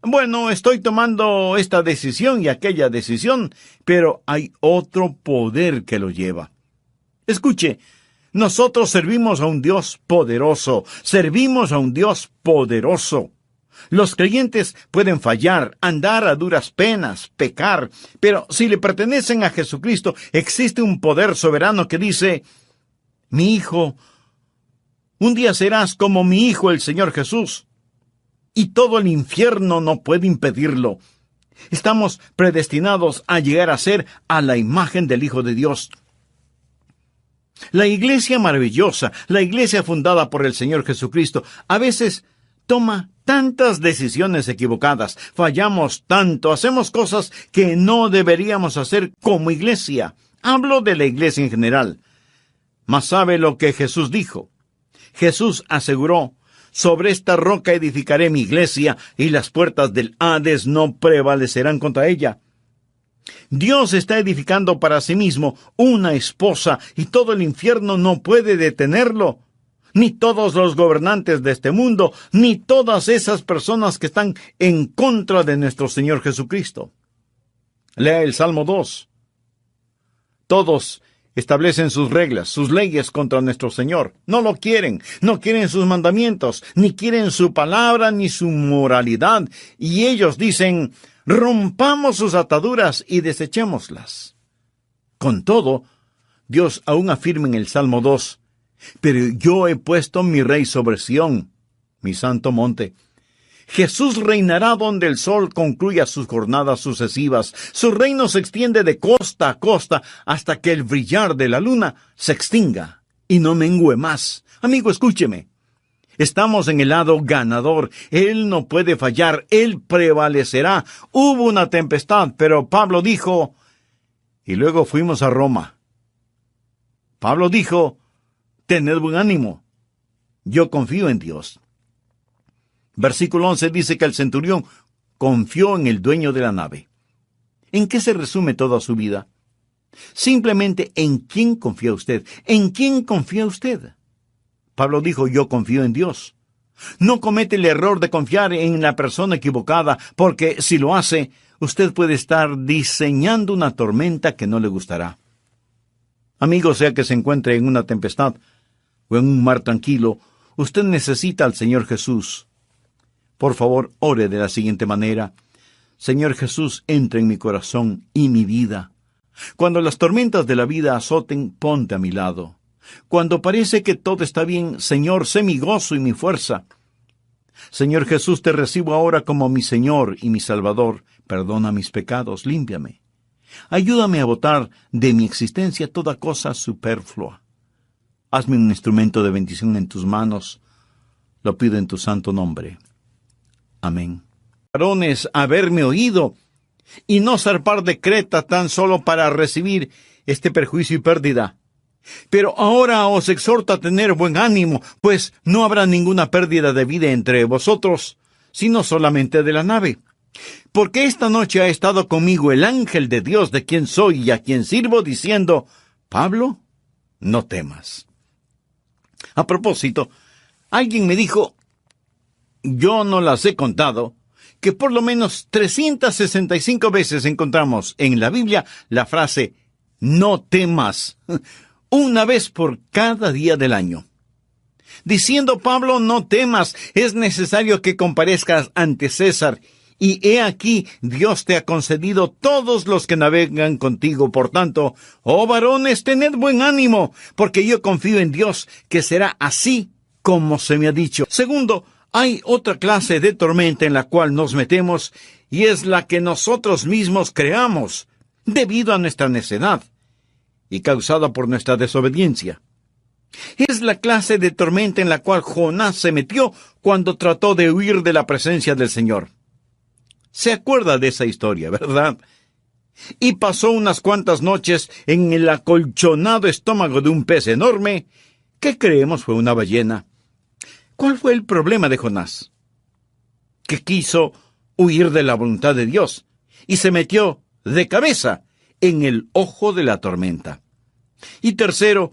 bueno, estoy tomando esta decisión y aquella decisión, pero hay otro poder que lo lleva. Escuche, nosotros servimos a un Dios poderoso, servimos a un Dios poderoso. Los creyentes pueden fallar, andar a duras penas, pecar, pero si le pertenecen a Jesucristo, existe un poder soberano que dice: mi hijo, un día serás como mi hijo el Señor Jesús. Y todo el infierno no puede impedirlo. Estamos predestinados a llegar a ser a la imagen del Hijo de Dios. La iglesia maravillosa, la iglesia fundada por el Señor Jesucristo, a veces toma tantas decisiones equivocadas, fallamos tanto, hacemos cosas que no deberíamos hacer como iglesia. Hablo de la iglesia en general. Mas sabe lo que Jesús dijo. Jesús aseguró: sobre esta roca edificaré mi iglesia, y las puertas del Hades no prevalecerán contra ella. Dios está edificando para sí mismo una esposa, y todo el infierno no puede detenerlo. Ni todos los gobernantes de este mundo, ni todas esas personas que están en contra de nuestro Señor Jesucristo. Lea el Salmo 2. Todos establecen sus reglas, sus leyes contra nuestro Señor. No lo quieren, no quieren sus mandamientos, ni quieren su palabra, ni su moralidad. Y ellos dicen: rompamos sus ataduras y desechémoslas. Con todo, Dios aún afirma en el Salmo 2: pero yo he puesto mi rey sobre Sión, mi santo monte. Jesús reinará donde el sol concluya sus jornadas sucesivas. Su reino se extiende de costa a costa hasta que el brillar de la luna se extinga y no mengüe más. Amigo, escúcheme. Estamos en el lado ganador. Él no puede fallar. Él prevalecerá. Hubo una tempestad, pero Pablo dijo: y luego fuimos a Roma. Pablo dijo, tened buen ánimo, yo confío en Dios. Versículo 11 dice que el centurión confió en el dueño de la nave. ¿En qué se resume toda su vida? Simplemente en quién confía usted. ¿En quién confía usted? Pablo dijo, yo confío en Dios. No comete el error de confiar en la persona equivocada, porque si lo hace, usted puede estar diseñando una tormenta que no le gustará. Amigo, sea que se encuentre en una tempestad o en un mar tranquilo, usted necesita al Señor Jesús. Por favor, ore de la siguiente manera. Señor Jesús, entra en mi corazón y mi vida. Cuando las tormentas de la vida azoten, ponte a mi lado. Cuando parece que todo está bien, Señor, sé mi gozo y mi fuerza. Señor Jesús, te recibo ahora como mi Señor y mi Salvador. Perdona mis pecados, límpiame. Ayúdame a botar de mi existencia toda cosa superflua. Hazme un instrumento de bendición en tus manos. Lo pido en tu santo nombre. Amén. Varones, haberme oído y no zarpar de Creta tan solo para recibir este perjuicio y pérdida. Pero ahora os exhorto a tener buen ánimo, pues no habrá ninguna pérdida de vida entre vosotros, sino solamente de la nave. Porque esta noche ha estado conmigo el ángel de Dios, de quien soy y a quien sirvo, diciendo, Pablo, no temas. A propósito, alguien me dijo, yo no las he contado, que por lo menos 365 veces encontramos en la Biblia la frase, no temas, una vez por cada día del año. Diciendo Pablo, no temas, es necesario que comparezcas ante César, y he aquí, Dios te ha concedido todos los que navegan contigo. Por tanto, oh varones, tened buen ánimo, porque yo confío en Dios, que será así como se me ha dicho. Segundo, hay otra clase de tormenta en la cual nos metemos, y es la que nosotros mismos creamos, debido a nuestra necedad, y causada por nuestra desobediencia. Es la clase de tormenta en la cual Jonás se metió cuando trató de huir de la presencia del Señor. Se acuerda de esa historia, ¿verdad? Y pasó unas cuantas noches en el acolchonado estómago de un pez enorme, que creemos fue una ballena. ¿Cuál fue el problema de Jonás? Que quiso huir de la voluntad de Dios, y se metió de cabeza en el ojo de la tormenta. Y tercero,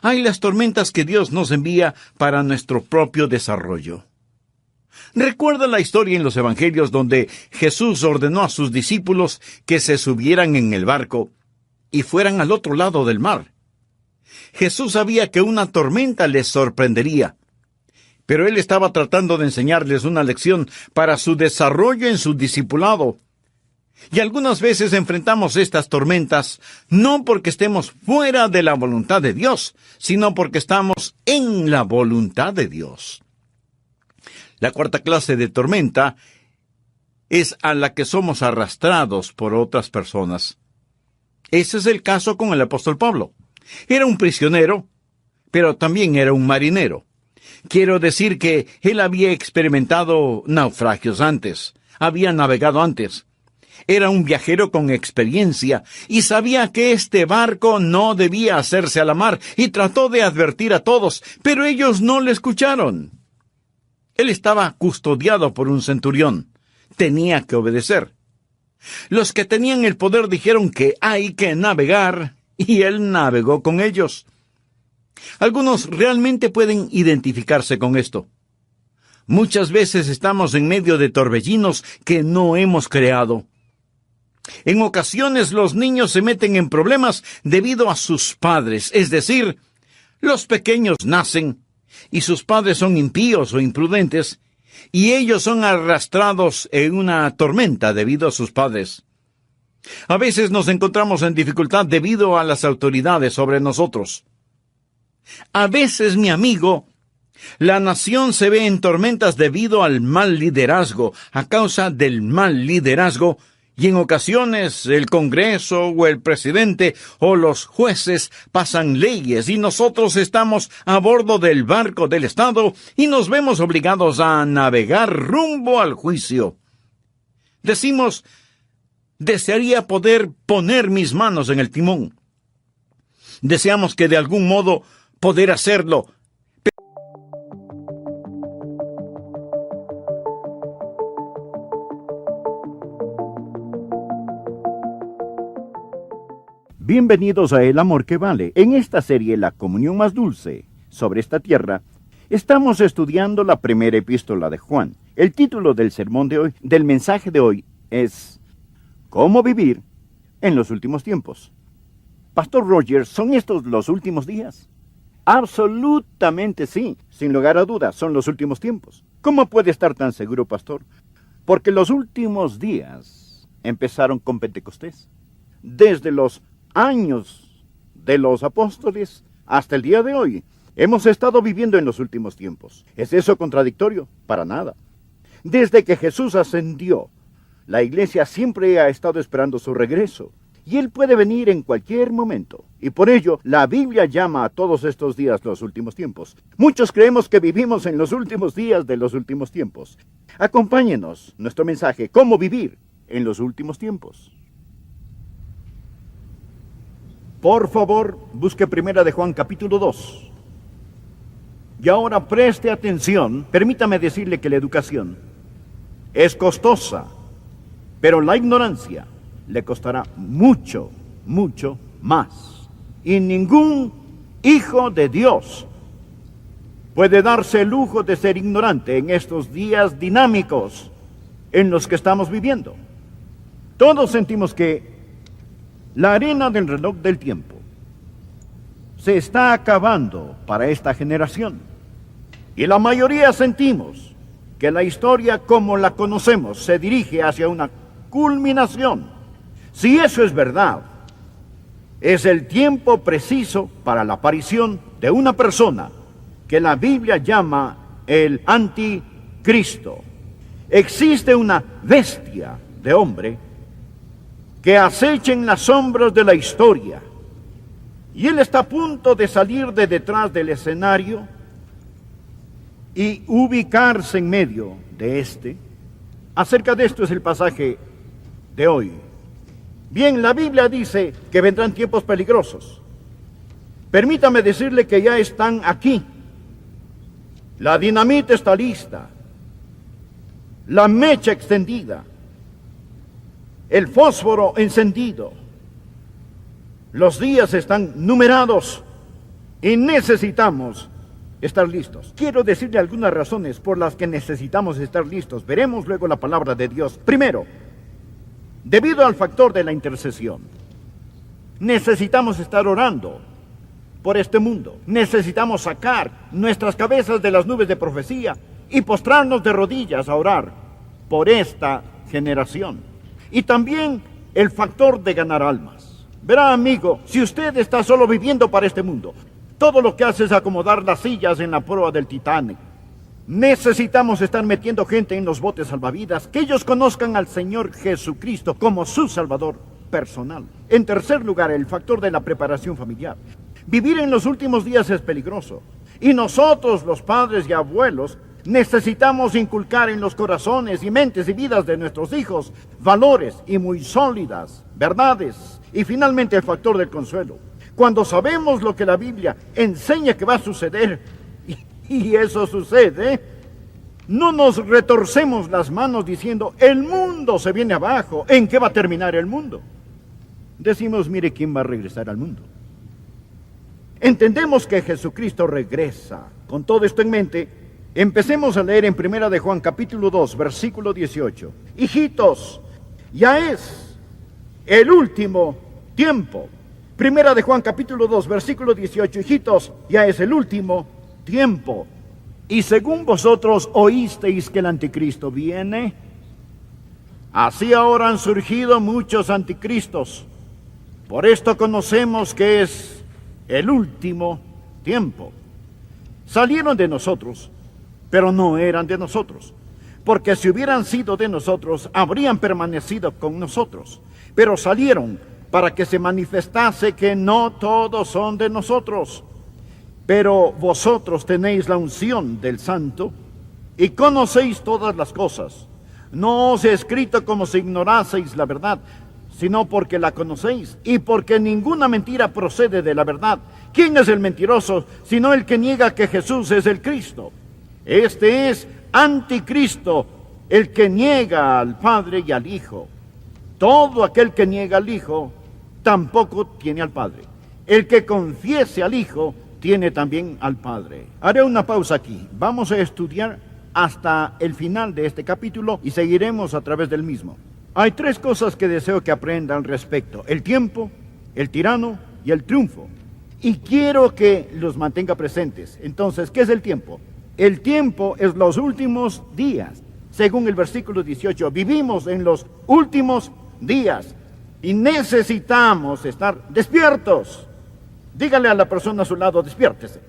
hay las tormentas que Dios nos envía para nuestro propio desarrollo. Recuerda la historia en los Evangelios donde Jesús ordenó a sus discípulos que se subieran en el barco y fueran al otro lado del mar. Jesús sabía que una tormenta les sorprendería, pero él estaba tratando de enseñarles una lección para su desarrollo en su discipulado. Y algunas veces enfrentamos estas tormentas no porque estemos fuera de la voluntad de Dios, sino porque estamos en la voluntad de Dios. La cuarta clase de tormenta es a la que somos arrastrados por otras personas. Ese es el caso con el apóstol Pablo. Era un prisionero, pero también era un marinero. Quiero decir que él había experimentado naufragios antes, había navegado antes. Era un viajero con experiencia y sabía que este barco no debía hacerse a la mar y trató de advertir a todos, pero ellos no le escucharon. Él estaba custodiado por un centurión. Tenía que obedecer. Los que tenían el poder dijeron que hay que navegar, y él navegó con ellos. Algunos realmente pueden identificarse con esto. Muchas veces estamos en medio de torbellinos que no hemos creado. En ocasiones los niños se meten en problemas debido a sus padres, es decir, los pequeños nacen y sus padres son impíos o imprudentes, y ellos son arrastrados en una tormenta debido a sus padres. A veces nos encontramos en dificultad debido a las autoridades sobre nosotros. A veces, mi amigo, la nación se ve en tormentas debido al mal liderazgo, a causa del mal liderazgo, y en ocasiones el Congreso o el presidente o los jueces pasan leyes y nosotros estamos a bordo del barco del Estado y nos vemos obligados a navegar rumbo al juicio. Decimos, Desearía poder poner mis manos en el timón. Deseamos que de algún modo poder hacerlo. Bienvenidos a El Amor que Vale. En esta serie, La Comunión Más Dulce sobre esta tierra, estamos estudiando la primera epístola de Juan. El título del sermón de hoy, del mensaje de hoy, es ¿Cómo vivir en los últimos tiempos? Pastor Rogers, ¿son estos los últimos días? Absolutamente sí, sin lugar a dudas, son los últimos tiempos. ¿Cómo puede estar tan seguro, pastor? Porque los últimos días empezaron con Pentecostés. Desde los años de los apóstoles hasta el día de hoy, hemos estado viviendo en los últimos tiempos. ¿Es eso contradictorio? Para nada. Desde que Jesús ascendió, la iglesia siempre ha estado esperando su regreso, y Él puede venir en cualquier momento. Y por ello, la Biblia llama a todos estos días los últimos tiempos. Muchos creemos que vivimos en los últimos días de los últimos tiempos. Acompáñenos, nuestro mensaje, ¿cómo vivir en los últimos tiempos? Por favor, busque Primera de Juan capítulo 2. Y ahora preste atención, permítame decirle que la educación es costosa, pero la ignorancia le costará mucho, mucho más. Y ningún hijo de Dios puede darse el lujo de ser ignorante en estos días dinámicos en los que estamos viviendo. Todos sentimos que la arena del reloj del tiempo se está acabando para esta generación. Y la mayoría sentimos que la historia como la conocemos se dirige hacia una culminación. Si eso es verdad, es el tiempo preciso para la aparición de una persona que la Biblia llama el anticristo. Existe una bestia de hombre que acecha en las sombras de la historia, y él está a punto de salir de detrás del escenario y ubicarse en medio de este. Acerca de esto es el pasaje de hoy. Bien, la Biblia dice que vendrán tiempos peligrosos. Permítame decirle que ya están aquí. La dinamita está lista, la mecha extendida, el fósforo encendido. Los días están numerados y necesitamos estar listos. Quiero decirle algunas razones por las que necesitamos estar listos. Veremos luego la palabra de Dios. Primero, debido al factor de la intercesión, necesitamos estar orando por este mundo. Necesitamos sacar nuestras cabezas de las nubes de profecía y postrarnos de rodillas a orar por esta generación. Y también el factor de ganar almas. Verá, amigo, si usted está solo viviendo para este mundo, todo lo que hace es acomodar las sillas en la proa del Titanic. Necesitamos estar metiendo gente en los botes salvavidas, que ellos conozcan al Señor Jesucristo como su Salvador personal. En tercer lugar, el factor de la preparación familiar. Vivir en los últimos días es peligroso, y nosotros, los padres y abuelos, necesitamos inculcar en los corazones y mentes y vidas de nuestros hijos valores y muy sólidas verdades. Y finalmente el factor del consuelo. Cuando sabemos lo que la Biblia enseña que va a suceder, y eso sucede, no nos retorcemos las manos diciendo, el mundo se viene abajo, ¿en qué va a terminar el mundo? Decimos, mire quién va a regresar al mundo. Entendemos que Jesucristo regresa. Con todo esto en mente, empecemos a leer en Primera de Juan capítulo 2, versículo 18. Hijitos, ya es el último tiempo. Primera de Juan capítulo 2, versículo 18. Hijitos, ya es el último tiempo. Y según vosotros oísteis que el anticristo viene, así ahora han surgido muchos anticristos. Por esto conocemos que es el último tiempo. Salieron de nosotros, pero no eran de nosotros, porque si hubieran sido de nosotros, habrían permanecido con nosotros. Pero salieron para que se manifestase que no todos son de nosotros. Pero vosotros tenéis la unción del Santo y conocéis todas las cosas. No os he escrito como si ignoraseis la verdad, sino porque la conocéis, y porque ninguna mentira procede de la verdad. ¿Quién es el mentiroso, sino el que niega que Jesús es el Cristo? Este es anticristo, el que niega al Padre y al Hijo. Todo aquel que niega al Hijo, tampoco tiene al Padre. El que confiese al Hijo, tiene también al Padre. Haré una pausa aquí. Vamos a estudiar hasta el final de este capítulo y seguiremos a través del mismo. Hay tres cosas que deseo que aprendan al respecto: el tiempo, el tirano y el triunfo. Y quiero que los mantenga presentes. Entonces, ¿qué es el tiempo? El tiempo es los últimos días. Según el versículo 18, vivimos en los últimos días y necesitamos estar despiertos. Dígale a la persona a su lado: despiértese.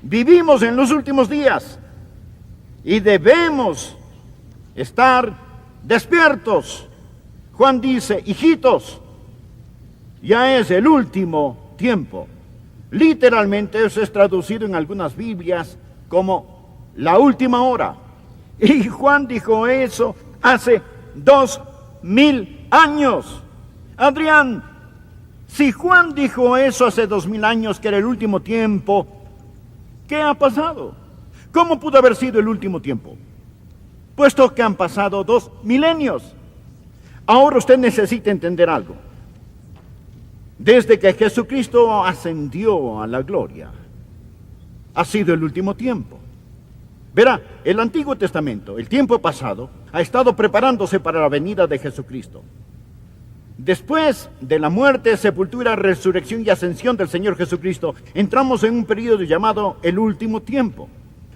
Vivimos en los últimos días y debemos estar despiertos. Juan dice: hijitos, ya es el último tiempo. Literalmente eso es traducido en algunas Biblias como la última hora. Y Juan dijo eso hace 2000 años. Adrián, si Juan dijo eso hace 2000 años, que era el último tiempo, ¿qué ha pasado? ¿Cómo pudo haber sido el último tiempo? Puesto que han pasado 2 milenios. Ahora usted necesita entender algo. Desde que Jesucristo ascendió a la gloria, ha sido el último tiempo. Verá, el Antiguo Testamento, el tiempo pasado, ha estado preparándose para la venida de Jesucristo. Después de la muerte, sepultura, resurrección y ascensión del Señor Jesucristo, entramos en un periodo llamado el último tiempo.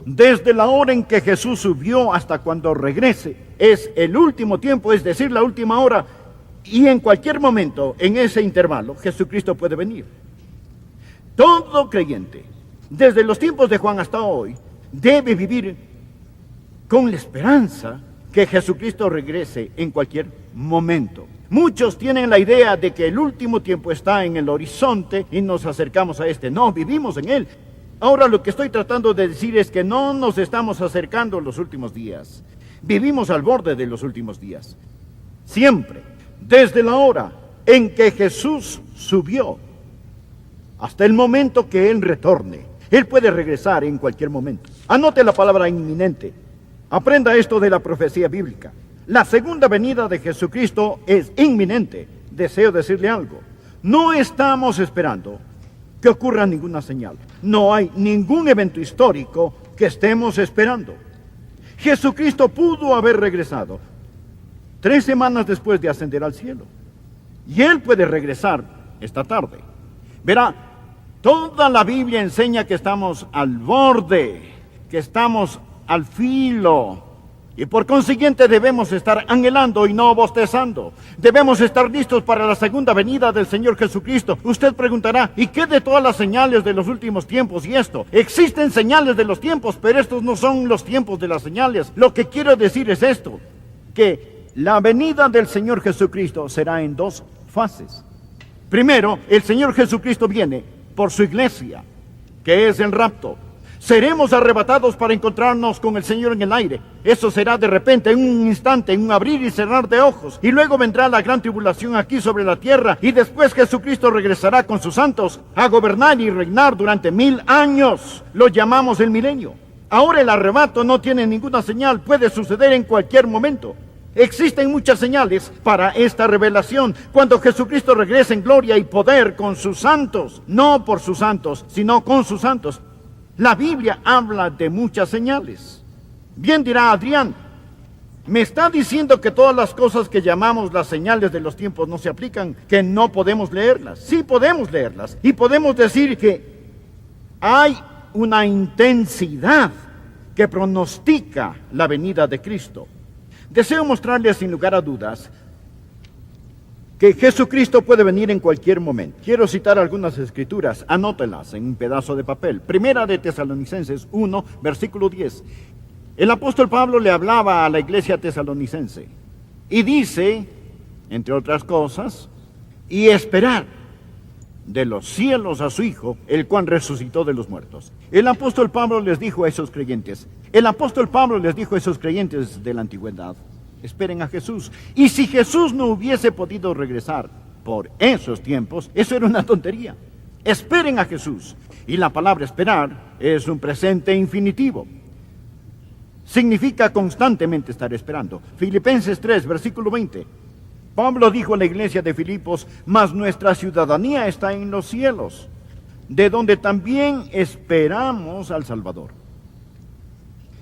Desde la hora en que Jesús subió hasta cuando regrese, es el último tiempo, es decir, la última hora. Y en cualquier momento, en ese intervalo, Jesucristo puede venir. Todo creyente, desde los tiempos de Juan hasta hoy, debe vivir con la esperanza que Jesucristo regrese en cualquier momento. Muchos tienen la idea de que el último tiempo está en el horizonte y nos acercamos a este. No, vivimos en él. Ahora lo que estoy tratando de decir es que no nos estamos acercando a los últimos días. Vivimos al borde de los últimos días. Siempre, desde la hora en que Jesús subió hasta el momento que Él retorne. Él puede regresar en cualquier momento. Anote la palabra inminente. Aprenda esto de la profecía bíblica. La segunda venida de Jesucristo es inminente. Deseo decirle algo. No estamos esperando que ocurra ninguna señal. No hay ningún evento histórico que estemos esperando. Jesucristo pudo haber regresado 3 semanas después de ascender al cielo. Y Él puede regresar esta tarde. Verá, toda la Biblia enseña que estamos al borde, que estamos al filo. Y por consiguiente debemos estar anhelando y no bostezando. Debemos estar listos para la segunda venida del Señor Jesucristo. Usted preguntará: ¿y qué de todas las señales de los últimos tiempos y esto? Existen señales de los tiempos, pero estos no son los tiempos de las señales. Lo que quiero decir es esto, que la venida del Señor Jesucristo será en 2 fases. Primero, el Señor Jesucristo viene por su iglesia, que es el rapto. Seremos arrebatados para encontrarnos con el Señor en el aire. Eso será de repente, en un instante, en un abrir y cerrar de ojos. Y luego vendrá la gran tribulación aquí sobre la tierra. Y después Jesucristo regresará con sus santos a gobernar y reinar durante 1000 años. Lo llamamos el milenio. Ahora el arrebato no tiene ninguna señal. Puede suceder en cualquier momento. Existen muchas señales para esta revelación. Cuando Jesucristo regrese en gloria y poder con sus santos. No por sus santos, sino con sus santos. La Biblia habla de muchas señales. Bien dirá Adrián: ¿me está diciendo que todas las cosas que llamamos las señales de los tiempos no se aplican? ¿Que no podemos leerlas? Sí podemos leerlas. Y podemos decir que hay una intensidad que pronostica la venida de Cristo. Deseo mostrarles sin lugar a dudas que Jesucristo puede venir en cualquier momento. Quiero citar algunas escrituras, anótelas en un pedazo de papel. Primera de Tesalonicenses 1, versículo 10. El apóstol Pablo le hablaba a la iglesia tesalonicense y dice, entre otras cosas, y esperar de los cielos a su Hijo, el cual resucitó de los muertos. El apóstol Pablo les dijo a esos creyentes, de la antigüedad, Esperen a Jesús. Y si Jesús no hubiese podido regresar por esos tiempos, eso era una tontería. Esperen a Jesús. Y la palabra esperar es un presente infinitivo. Significa constantemente estar esperando. Filipenses 3, versículo 20. Pablo dijo a la iglesia de Filipos: mas nuestra ciudadanía está en los cielos, de donde también esperamos al Salvador.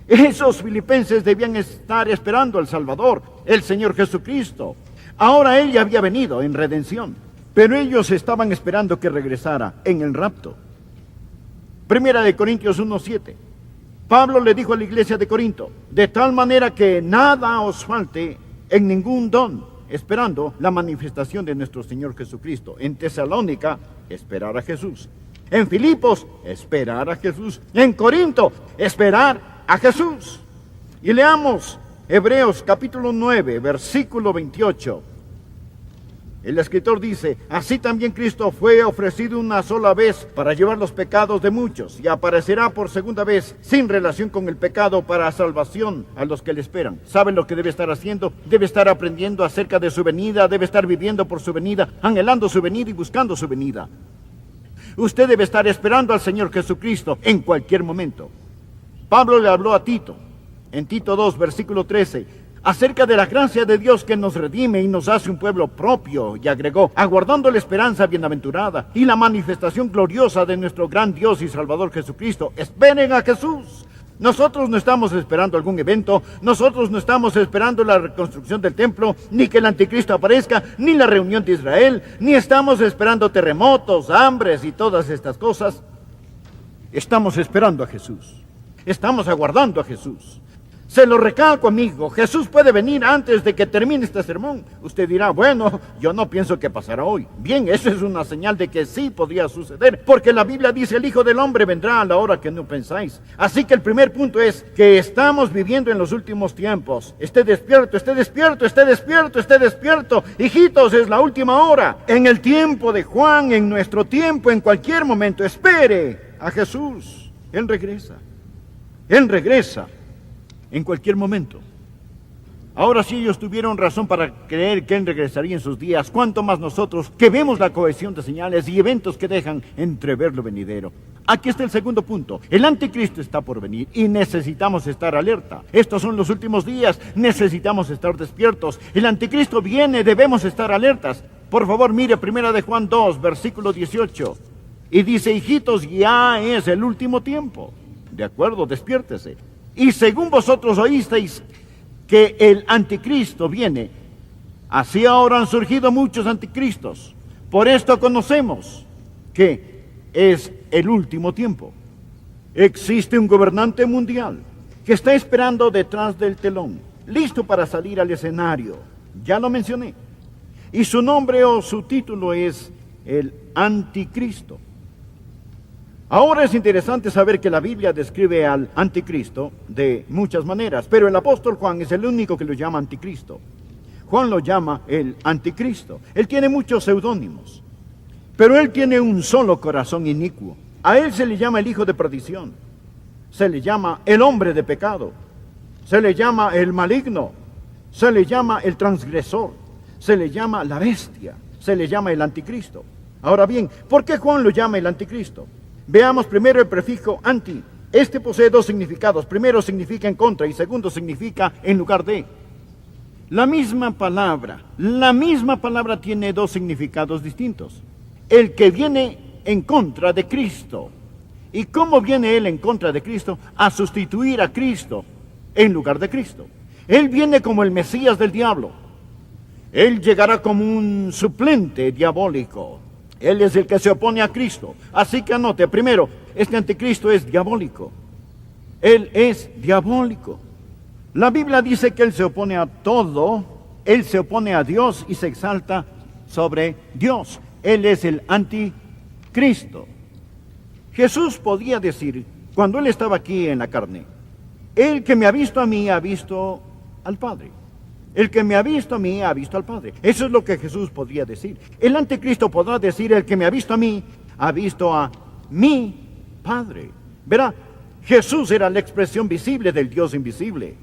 Esos filipenses debían estar esperando al Salvador, el Señor Jesucristo. Ahora Él ya había venido en redención, pero ellos estaban esperando que regresara en el rapto. Primera de Corintios 1:7. Pablo le dijo a la iglesia de Corinto: de tal manera que nada os falte en ningún don, esperando la manifestación de nuestro Señor Jesucristo. En Tesalónica, esperar a Jesús. En Filipos, esperar a Jesús. En Corinto, esperar a Jesús. Y leamos Hebreos capítulo 9, versículo 28. El escritor dice: así también Cristo fue ofrecido una sola vez para llevar los pecados de muchos, y aparecerá por segunda vez sin relación con el pecado para salvación a los que le esperan. ¿Sabe lo que debe estar haciendo? Debe estar aprendiendo acerca de su venida, debe estar viviendo por su venida, anhelando su venida y buscando su venida. Usted debe estar esperando al Señor Jesucristo en cualquier momento. Pablo le habló a Tito, en Tito 2, versículo 13, acerca de la gracia de Dios que nos redime y nos hace un pueblo propio, y agregó: aguardando la esperanza bienaventurada y la manifestación gloriosa de nuestro gran Dios y Salvador Jesucristo. Esperen a Jesús. Nosotros no estamos esperando algún evento, nosotros no estamos esperando la reconstrucción del templo, ni que el anticristo aparezca, ni la reunión de Israel, ni estamos esperando terremotos, hambres y todas estas cosas. Estamos esperando a Jesús. Estamos aguardando a Jesús. Se lo recalco, amigo, Jesús puede venir antes de que termine este sermón. Usted dirá: bueno, yo no pienso que pasará hoy. Bien, eso es una señal de que sí podría suceder, porque la Biblia dice: el Hijo del Hombre vendrá a la hora que no pensáis. Así que el primer punto es que estamos viviendo en los últimos tiempos. Esté despierto, esté despierto, esté despierto, esté despierto. Hijitos, es la última hora. En el tiempo de Juan, en nuestro tiempo, en cualquier momento, espere a Jesús. Él regresa. Él regresa en cualquier momento. Ahora, si ellos tuvieron razón para creer que Él regresaría en sus días, ¿cuánto más nosotros, que vemos la cohesión de señales y eventos que dejan entrever lo venidero? Aquí está el segundo punto. El anticristo está por venir y necesitamos estar alerta. Estos son los últimos días, necesitamos estar despiertos. El anticristo viene, debemos estar alertas. Por favor, mire 1 de Juan 2, versículo 18. Y dice: hijitos, ya es el último tiempo. De acuerdo, despiértese. Y según vosotros oísteis que el anticristo viene, así ahora han surgido muchos anticristos. Por esto conocemos que es el último tiempo. Existe un gobernante mundial que está esperando detrás del telón, listo para salir al escenario. Ya lo mencioné. Y su nombre o su título es el Anticristo. Ahora es interesante saber que la Biblia describe al anticristo de muchas maneras, pero el apóstol Juan es el único que lo llama anticristo. Juan lo llama el anticristo. Él tiene muchos seudónimos, pero él tiene un solo corazón inicuo. A él se le llama el hijo de perdición, se le llama el hombre de pecado, se le llama el maligno, se le llama el transgresor, se le llama la bestia, se le llama el anticristo. Ahora bien, ¿por qué Juan lo llama el anticristo? Veamos primero el prefijo anti. Este posee dos significados. Primero significa en contra y segundo significa en lugar de. La misma palabra tiene dos significados distintos. El que viene en contra de Cristo. ¿Y cómo viene él en contra de Cristo? A sustituir a Cristo en lugar de Cristo. Él viene como el Mesías del diablo. Él llegará como un suplente diabólico. Él es el que se opone a Cristo. Así que anote, primero, este anticristo es diabólico. Él es diabólico. La Biblia dice que él se opone a todo. Él se opone a Dios y se exalta sobre Dios. Él es el anticristo. Jesús podía decir, cuando él estaba aquí en la carne: el que me ha visto a mí ha visto al Padre. El que me ha visto a mí ha visto al Padre. Eso es lo que Jesús podría decir. El anticristo podrá decir: el que me ha visto a mí ha visto a mi Padre. Verá, Jesús era la expresión visible del Dios invisible.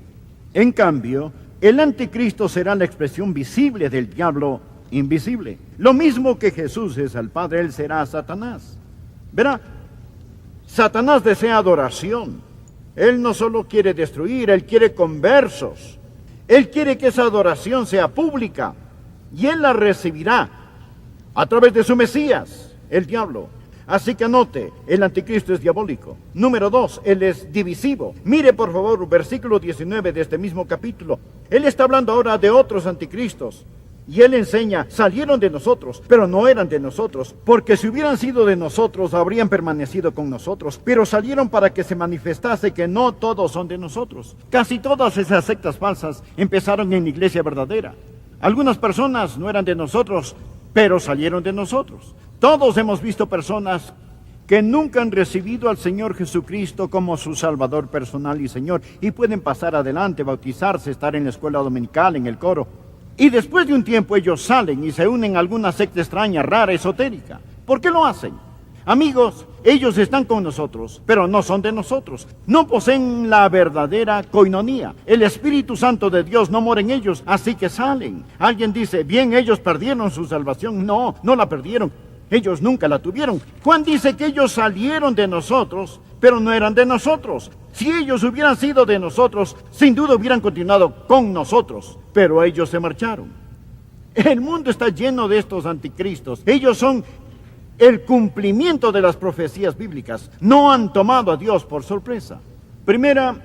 En cambio, el anticristo será la expresión visible del diablo invisible. Lo mismo que Jesús es al Padre, él será Satanás. Verá, Satanás desea adoración. Él no solo quiere destruir, él quiere conversos. Él quiere que esa adoración sea pública y él la recibirá a través de su Mesías, el diablo. Así que anote, el anticristo es diabólico. Número 2, él es divisivo. Mire por favor versículo 19 de este mismo capítulo. Él está hablando ahora de otros anticristos. Y él enseña, salieron de nosotros, pero no eran de nosotros, porque si hubieran sido de nosotros, habrían permanecido con nosotros, pero salieron para que se manifestase que no todos son de nosotros. Casi todas esas sectas falsas empezaron en la iglesia verdadera. Algunas personas no eran de nosotros, pero salieron de nosotros. Todos hemos visto personas que nunca han recibido al Señor Jesucristo como su Salvador personal y Señor, y pueden pasar adelante, bautizarse, estar en la escuela dominical, en el coro. Y después de un tiempo ellos salen y se unen a alguna secta extraña, rara, esotérica. ¿Por qué lo hacen? Amigos, ellos están con nosotros, pero no son de nosotros. No poseen la verdadera coinonía. El Espíritu Santo de Dios no mora en ellos, así que salen. Alguien dice, bien, ellos perdieron su salvación. No, no la perdieron. Ellos nunca la tuvieron. Juan dice que ellos salieron de nosotros, pero no eran de nosotros. Si ellos hubieran sido de nosotros, sin duda hubieran continuado con nosotros, pero ellos se marcharon. El mundo está lleno de estos anticristos. Ellos son el cumplimiento de las profecías bíblicas. No han tomado a Dios por sorpresa. Primera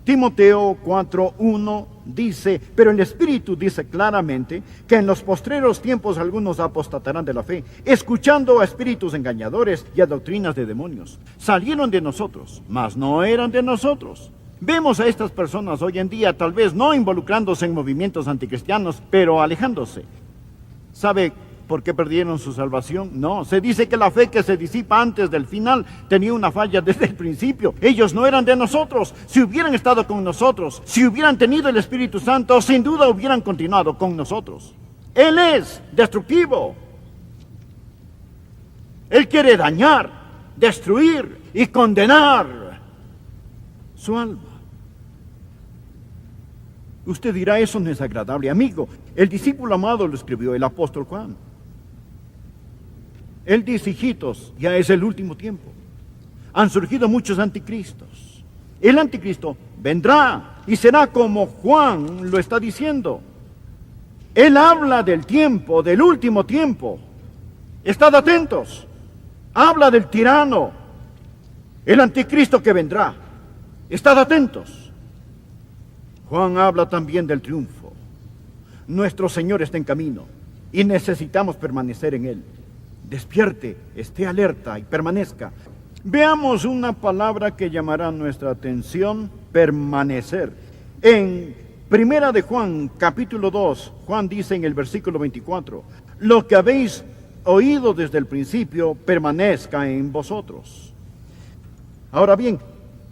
Timoteo 4:1 dice, pero el Espíritu dice claramente que en los postreros tiempos algunos apostatarán de la fe, escuchando a espíritus engañadores y a doctrinas de demonios. Salieron de nosotros, mas no eran de nosotros. Vemos a estas personas hoy en día tal vez no involucrándose en movimientos anticristianos, pero alejándose. ¿Sabe por qué perdieron su salvación? No, se dice que la fe que se disipa antes del final tenía una falla desde el principio. Ellos no eran de nosotros. Si hubieran estado con nosotros, si hubieran tenido el Espíritu Santo, sin duda hubieran continuado con nosotros. Él es destructivo. Él quiere dañar, destruir y condenar su alma. Usted dirá, eso no es agradable, amigo. El discípulo amado lo escribió el apóstol Juan. Él dice, hijitos, ya es el último tiempo. Han surgido muchos anticristos. El anticristo vendrá y será como Juan lo está diciendo. Él habla del tiempo, del último tiempo. Estad atentos. Habla del tirano, el anticristo que vendrá. Estad atentos. Juan habla también del triunfo. Nuestro Señor está en camino y necesitamos permanecer en Él. Despierte, esté alerta y permanezca. Veamos una palabra que llamará nuestra atención: permanecer. En Primera de Juan, capítulo 2, Juan dice en el versículo 24, lo que habéis oído desde el principio permanezca en vosotros. Ahora bien,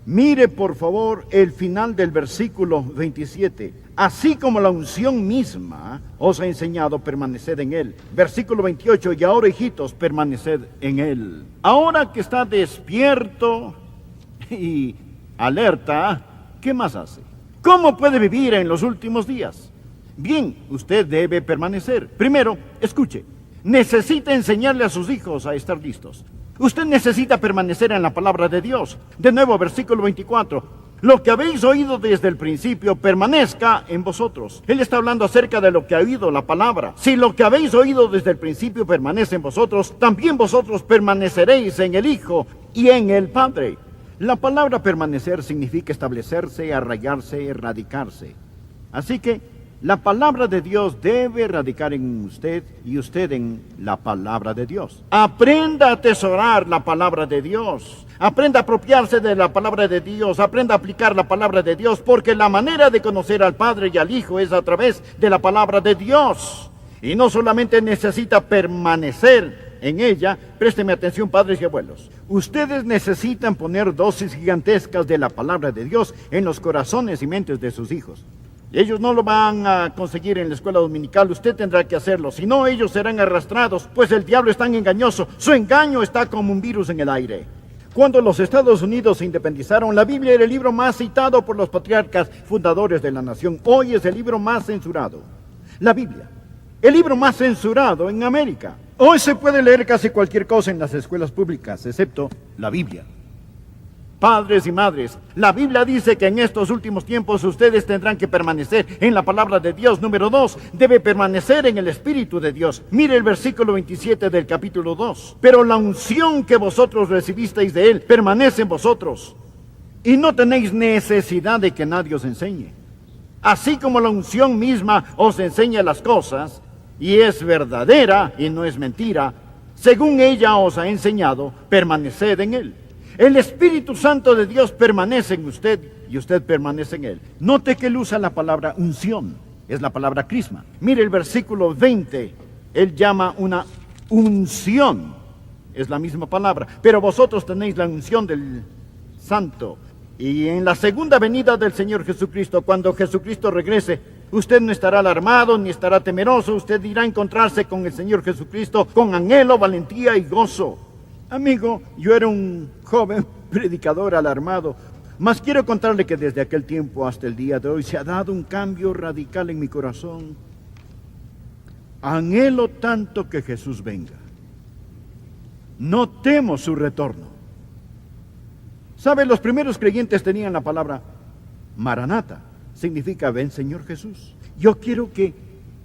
mire por favor el final del versículo 27. Así como la unción misma os ha enseñado, permaneced en él. Versículo 28, y ahora, hijitos, permaneced en él. Ahora que está despierto y alerta, ¿qué más hace? ¿Cómo puede vivir en los últimos días? Bien, usted debe permanecer. Primero, escuche, necesita enseñarle a sus hijos a estar listos. Usted necesita permanecer en la palabra de Dios. De nuevo, versículo 24. Lo que habéis oído desde el principio permanezca en vosotros. Él está hablando acerca de lo que ha oído, la palabra. Si lo que habéis oído desde el principio permanece en vosotros, también vosotros permaneceréis en el Hijo y en el Padre. La palabra permanecer significa establecerse, arraigarse, erradicarse. Así que la palabra de Dios debe radicar en usted y usted en la palabra de Dios. Aprenda a atesorar la palabra de Dios. Aprenda a apropiarse de la palabra de Dios. Aprenda a aplicar la palabra de Dios, porque la manera de conocer al Padre y al Hijo es a través de la palabra de Dios. Y no solamente necesita permanecer en ella, présteme atención, padres y abuelos. Ustedes necesitan poner dosis gigantescas de la palabra de Dios en los corazones y mentes de sus hijos. Ellos no lo van a conseguir en la escuela dominical, usted tendrá que hacerlo, si no ellos serán arrastrados, pues el diablo es tan engañoso, su engaño está como un virus en el aire. Cuando los Estados Unidos se independizaron, la Biblia era el libro más citado por los patriarcas fundadores de la nación. Hoy es el libro más censurado. La Biblia, el libro más censurado en América. Hoy se puede leer casi cualquier cosa en las escuelas públicas, excepto la Biblia. Padres y madres, la Biblia dice que en estos últimos tiempos ustedes tendrán que permanecer en la palabra de Dios. Número 2, debe permanecer en el Espíritu de Dios. Mire el versículo 27 del capítulo 2. Pero la unción que vosotros recibisteis de Él permanece en vosotros, y no tenéis necesidad de que nadie os enseñe. Así como la unción misma os enseña las cosas, y es verdadera y no es mentira, según ella os ha enseñado, permaneced en Él. El Espíritu Santo de Dios permanece en usted y usted permanece en Él. Note que Él usa la palabra unción, es la palabra crisma. Mire el versículo 20, Él llama una unción, es la misma palabra, pero vosotros tenéis la unción del Santo. Y en la segunda venida del Señor Jesucristo, cuando Jesucristo regrese, usted no estará alarmado ni estará temeroso, usted irá a encontrarse con el Señor Jesucristo con anhelo, valentía y gozo. Amigo, yo era un joven predicador alarmado, mas quiero contarle que desde aquel tiempo hasta el día de hoy se ha dado un cambio radical en mi corazón. Anhelo tanto que Jesús venga. No temo su retorno. ¿Sabe? Los primeros creyentes tenían la palabra Maranata, significa ven Señor Jesús. Yo quiero que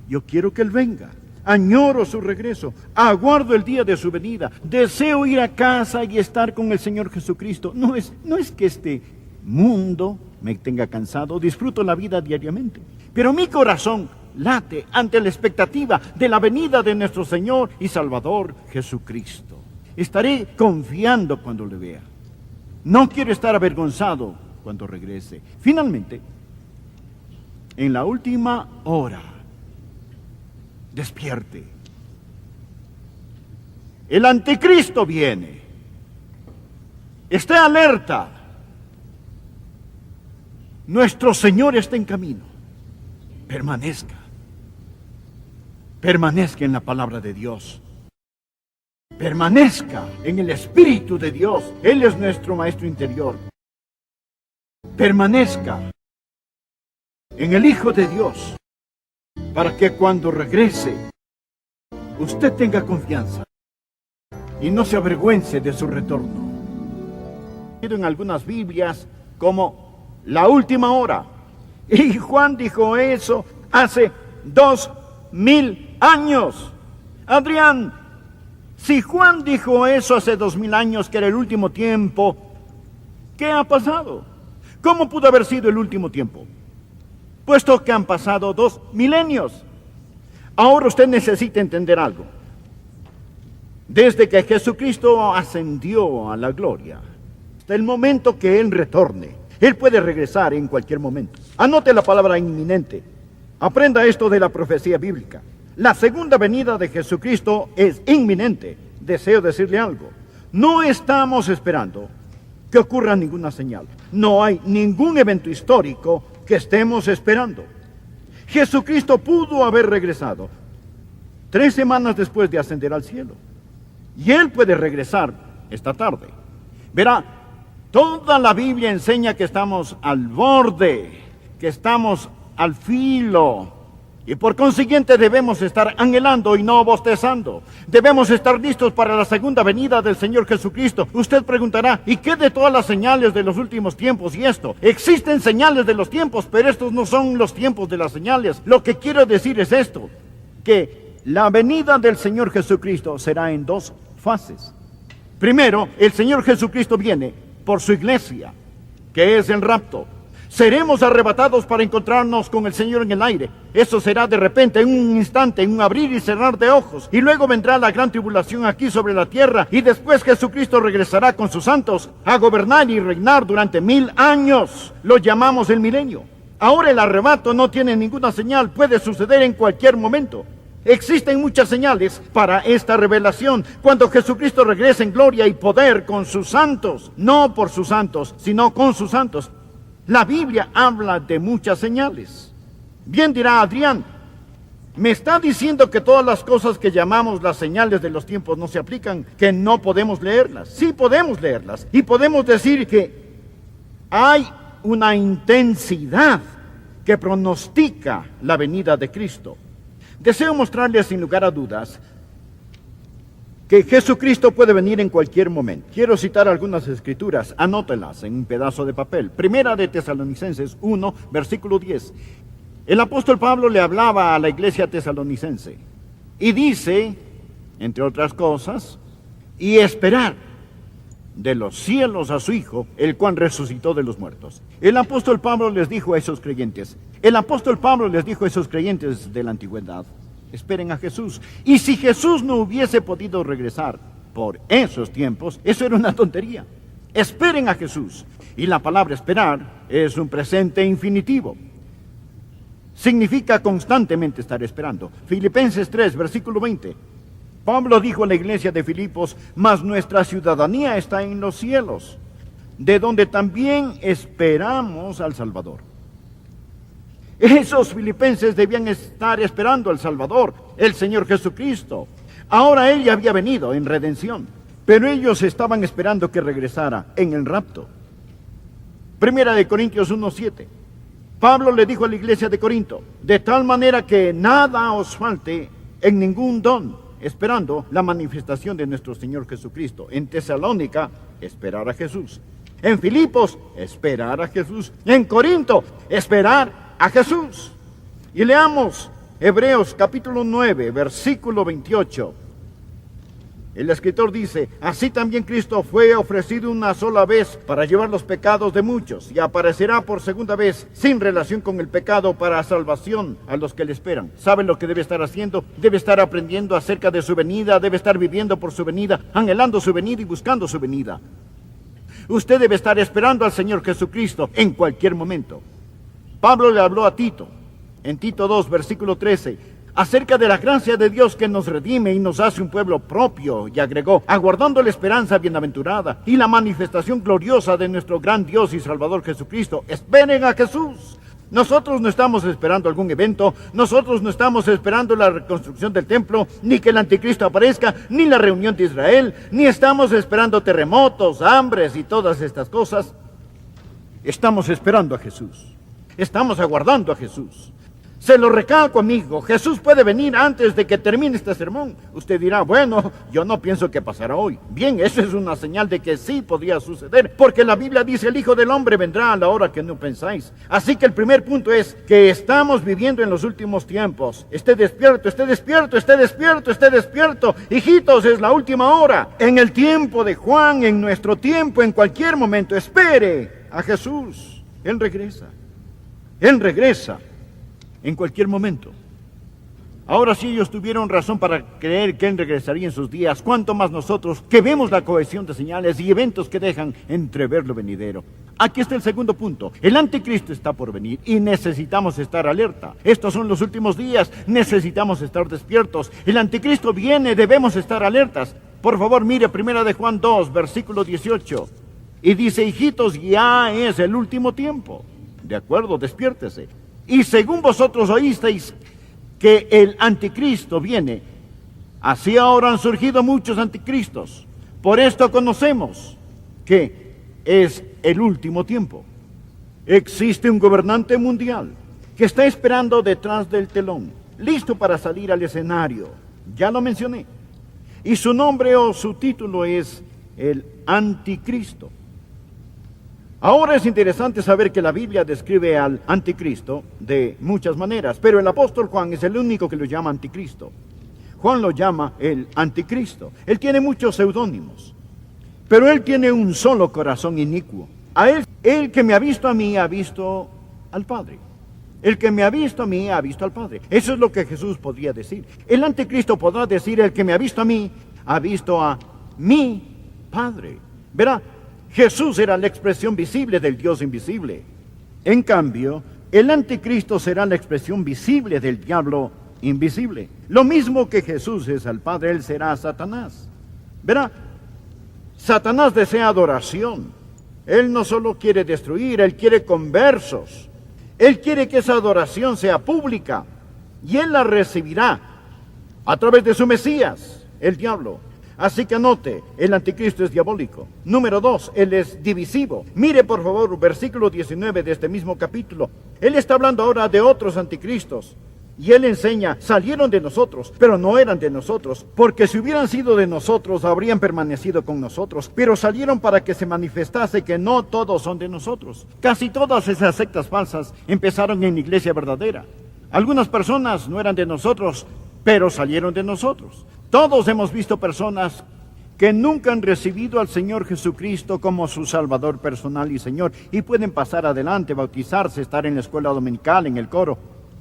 Él venga. Añoro su regreso, aguardo el día de su venida, deseo ir a casa y estar con el Señor Jesucristo. No es que este mundo me tenga cansado, disfruto la vida diariamente, pero mi corazón late ante la expectativa de la venida de nuestro Señor y Salvador Jesucristo. Estaré confiando cuando le vea. No quiero estar avergonzado cuando regrese. Finalmente, en la última hora, despierte. El anticristo viene. Esté alerta. Nuestro Señor está en camino. Permanezca. Permanezca en la palabra de Dios. Permanezca en el Espíritu de Dios. Él es nuestro Maestro interior. Permanezca en el Hijo de Dios, para que cuando regrese, usted tenga confianza y no se avergüence de su retorno. En algunas Biblias como la última hora. Y Juan dijo eso hace 2000 años. Adrián, si Juan dijo eso hace 2000 años, que era el último tiempo, ¿qué ha pasado? ¿Cómo pudo haber sido el último tiempo? Puesto que han pasado 2 milenios. Ahora usted necesita entender algo. Desde que Jesucristo ascendió a la gloria, hasta el momento que Él retorne, Él puede regresar en cualquier momento. Anote la palabra inminente. Aprenda esto de la profecía bíblica. La segunda venida de Jesucristo es inminente. Deseo decirle algo. No estamos esperando que ocurra ninguna señal. No hay ningún evento histórico que estemos esperando. Jesucristo pudo haber regresado 3 semanas después de ascender al cielo. Y Él puede regresar esta tarde. Verá, toda la Biblia enseña que estamos al borde, que estamos al filo. Y por consiguiente debemos estar anhelando y no bostezando. Debemos estar listos para la segunda venida del Señor Jesucristo. Usted preguntará, ¿y qué de todas las señales de los últimos tiempos y esto? Existen señales de los tiempos, pero estos no son los tiempos de las señales. Lo que quiero decir es esto, que la venida del Señor Jesucristo será en 2 fases. Primero, el Señor Jesucristo viene por su iglesia, que es el rapto. Seremos arrebatados para encontrarnos con el Señor en el aire. Eso será de repente, en un instante, en un abrir y cerrar de ojos. Y luego vendrá la gran tribulación aquí sobre la tierra. Y después Jesucristo regresará con sus santos a gobernar y reinar durante 1000 años. Lo llamamos el milenio. Ahora el arrebato no tiene ninguna señal. Puede suceder en cualquier momento. Existen muchas señales para esta revelación. Cuando Jesucristo regrese en gloria y poder con sus santos. No por sus santos, sino con sus santos. La Biblia habla de muchas señales. Bien dirá Adrián, ¿Me está diciendo que todas las cosas que llamamos las señales de los tiempos no se aplican? ¿Que no podemos leerlas? Sí podemos leerlas. Y podemos decir que hay una intensidad que pronostica la venida de Cristo. Deseo mostrarles sin lugar a dudas que Jesucristo puede venir en cualquier momento. Quiero citar algunas escrituras, anótelas en un pedazo de papel. Primera de Tesalonicenses 1, versículo 10. El apóstol Pablo le hablaba a la iglesia tesalonicense y dice, entre otras cosas, y esperar de los cielos a su Hijo, el cual resucitó de los muertos. El apóstol Pablo les dijo a esos creyentes de la antigüedad, esperen a Jesús. Y si Jesús no hubiese podido regresar por esos tiempos, eso era una tontería. Esperen a Jesús. Y la palabra esperar es un presente infinitivo. Significa constantemente estar esperando. Filipenses 3, versículo 20. Pablo dijo a la iglesia de Filipos, mas nuestra ciudadanía está en los cielos, de donde también esperamos al Salvador. Esos filipenses debían estar esperando al Salvador, el Señor Jesucristo. Ahora Él ya había venido en redención, pero ellos estaban esperando que regresara en el rapto. Primera de Corintios 1:7. Pablo le dijo a la iglesia de Corinto, de tal manera que nada os falte en ningún don, esperando la manifestación de nuestro Señor Jesucristo. En Tesalónica, esperar a Jesús. En Filipos, esperar a Jesús. En Corinto, esperar a Jesús. Y leamos Hebreos capítulo 9, versículo 28. El escritor dice, así también Cristo fue ofrecido una sola vez para llevar los pecados de muchos y aparecerá por segunda vez sin relación con el pecado para salvación a los que le esperan. ¿Sabe lo que debe estar haciendo? Debe estar aprendiendo acerca de su venida, debe estar viviendo por su venida, anhelando su venida y buscando su venida. Usted debe estar esperando al Señor Jesucristo en cualquier momento. Pablo le habló a Tito, en Tito 2, versículo 13, acerca de la gracia de Dios que nos redime y nos hace un pueblo propio, y agregó, aguardando la esperanza bienaventurada y la manifestación gloriosa de nuestro gran Dios y Salvador Jesucristo. Esperen a Jesús. Nosotros no estamos esperando algún evento, nosotros no estamos esperando la reconstrucción del templo, ni que el anticristo aparezca, ni la reunión de Israel, ni estamos esperando terremotos, hambres y todas estas cosas. Estamos esperando a Jesús. Estamos aguardando a Jesús. Se lo recalco, amigo, Jesús puede venir antes de que termine este sermón. Usted dirá, bueno, yo no pienso que pasará hoy. Bien, eso es una señal de que sí podría suceder, porque la Biblia dice, el Hijo del Hombre vendrá a la hora que no pensáis. Así que el primer punto es que estamos viviendo en los últimos tiempos. Esté despierto, esté despierto, esté despierto, esté despierto. Hijitos, es la última hora. En el tiempo de Juan, en nuestro tiempo, en cualquier momento, espere a Jesús. Él regresa. Él regresa. En cualquier momento. Ahora, si ellos tuvieron razón para creer que Él regresaría en sus días, ¿cuánto más nosotros que vemos la cohesión de señales y eventos que dejan entrever lo venidero? Aquí está el segundo punto. El anticristo está por venir y necesitamos estar alerta. Estos son los últimos días, necesitamos estar despiertos. El anticristo viene, debemos estar alertas. Por favor, mire 1 de Juan 2, versículo 18. Y dice, hijitos, ya es el último tiempo. De acuerdo, despiértese. Y según vosotros oísteis que el anticristo viene, así ahora han surgido muchos anticristos. Por esto conocemos que es el último tiempo. Existe un gobernante mundial que está esperando detrás del telón, listo para salir al escenario. Ya lo mencioné. Y su nombre o su título es el anticristo. Ahora es interesante saber que la Biblia describe al anticristo de muchas maneras, pero el apóstol Juan es el único que lo llama anticristo. Juan lo llama el anticristo. Él tiene muchos seudónimos, pero él tiene un solo corazón inicuo. A él, el que me ha visto a mí, ha visto al Padre. El que me ha visto a mí, ha visto al Padre. Eso es lo que Jesús podría decir. El anticristo podrá decir, el que me ha visto a mí, ha visto a mi Padre. Verá, Jesús era la expresión visible del Dios invisible. En cambio, el anticristo será la expresión visible del diablo invisible. Lo mismo que Jesús es al Padre, él será Satanás. Verá, Satanás desea adoración. Él no solo quiere destruir, él quiere conversos. Él quiere que esa adoración sea pública. y él la recibirá a través de su Mesías, el diablo. Así que anote, el anticristo es diabólico. Número 2, él es divisivo. Mire por favor versículo 19 de este mismo capítulo. Él está hablando ahora de otros anticristos. Y él enseña, salieron de nosotros, pero no eran de nosotros, porque si hubieran sido de nosotros, habrían permanecido con nosotros, pero salieron para que se manifestase que no todos son de nosotros. Casi todas esas sectas falsas empezaron en la iglesia verdadera. Algunas personas no eran de nosotros, pero salieron de nosotros. Todos hemos visto personas que nunca han recibido al Señor Jesucristo como su Salvador personal y Señor, y pueden pasar adelante, bautizarse, estar en la escuela dominical, en el coro.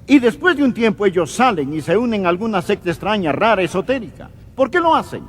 Y después de un tiempo ellos salen y se unen a alguna secta extraña, rara, esotérica. ¿Por qué lo hacen?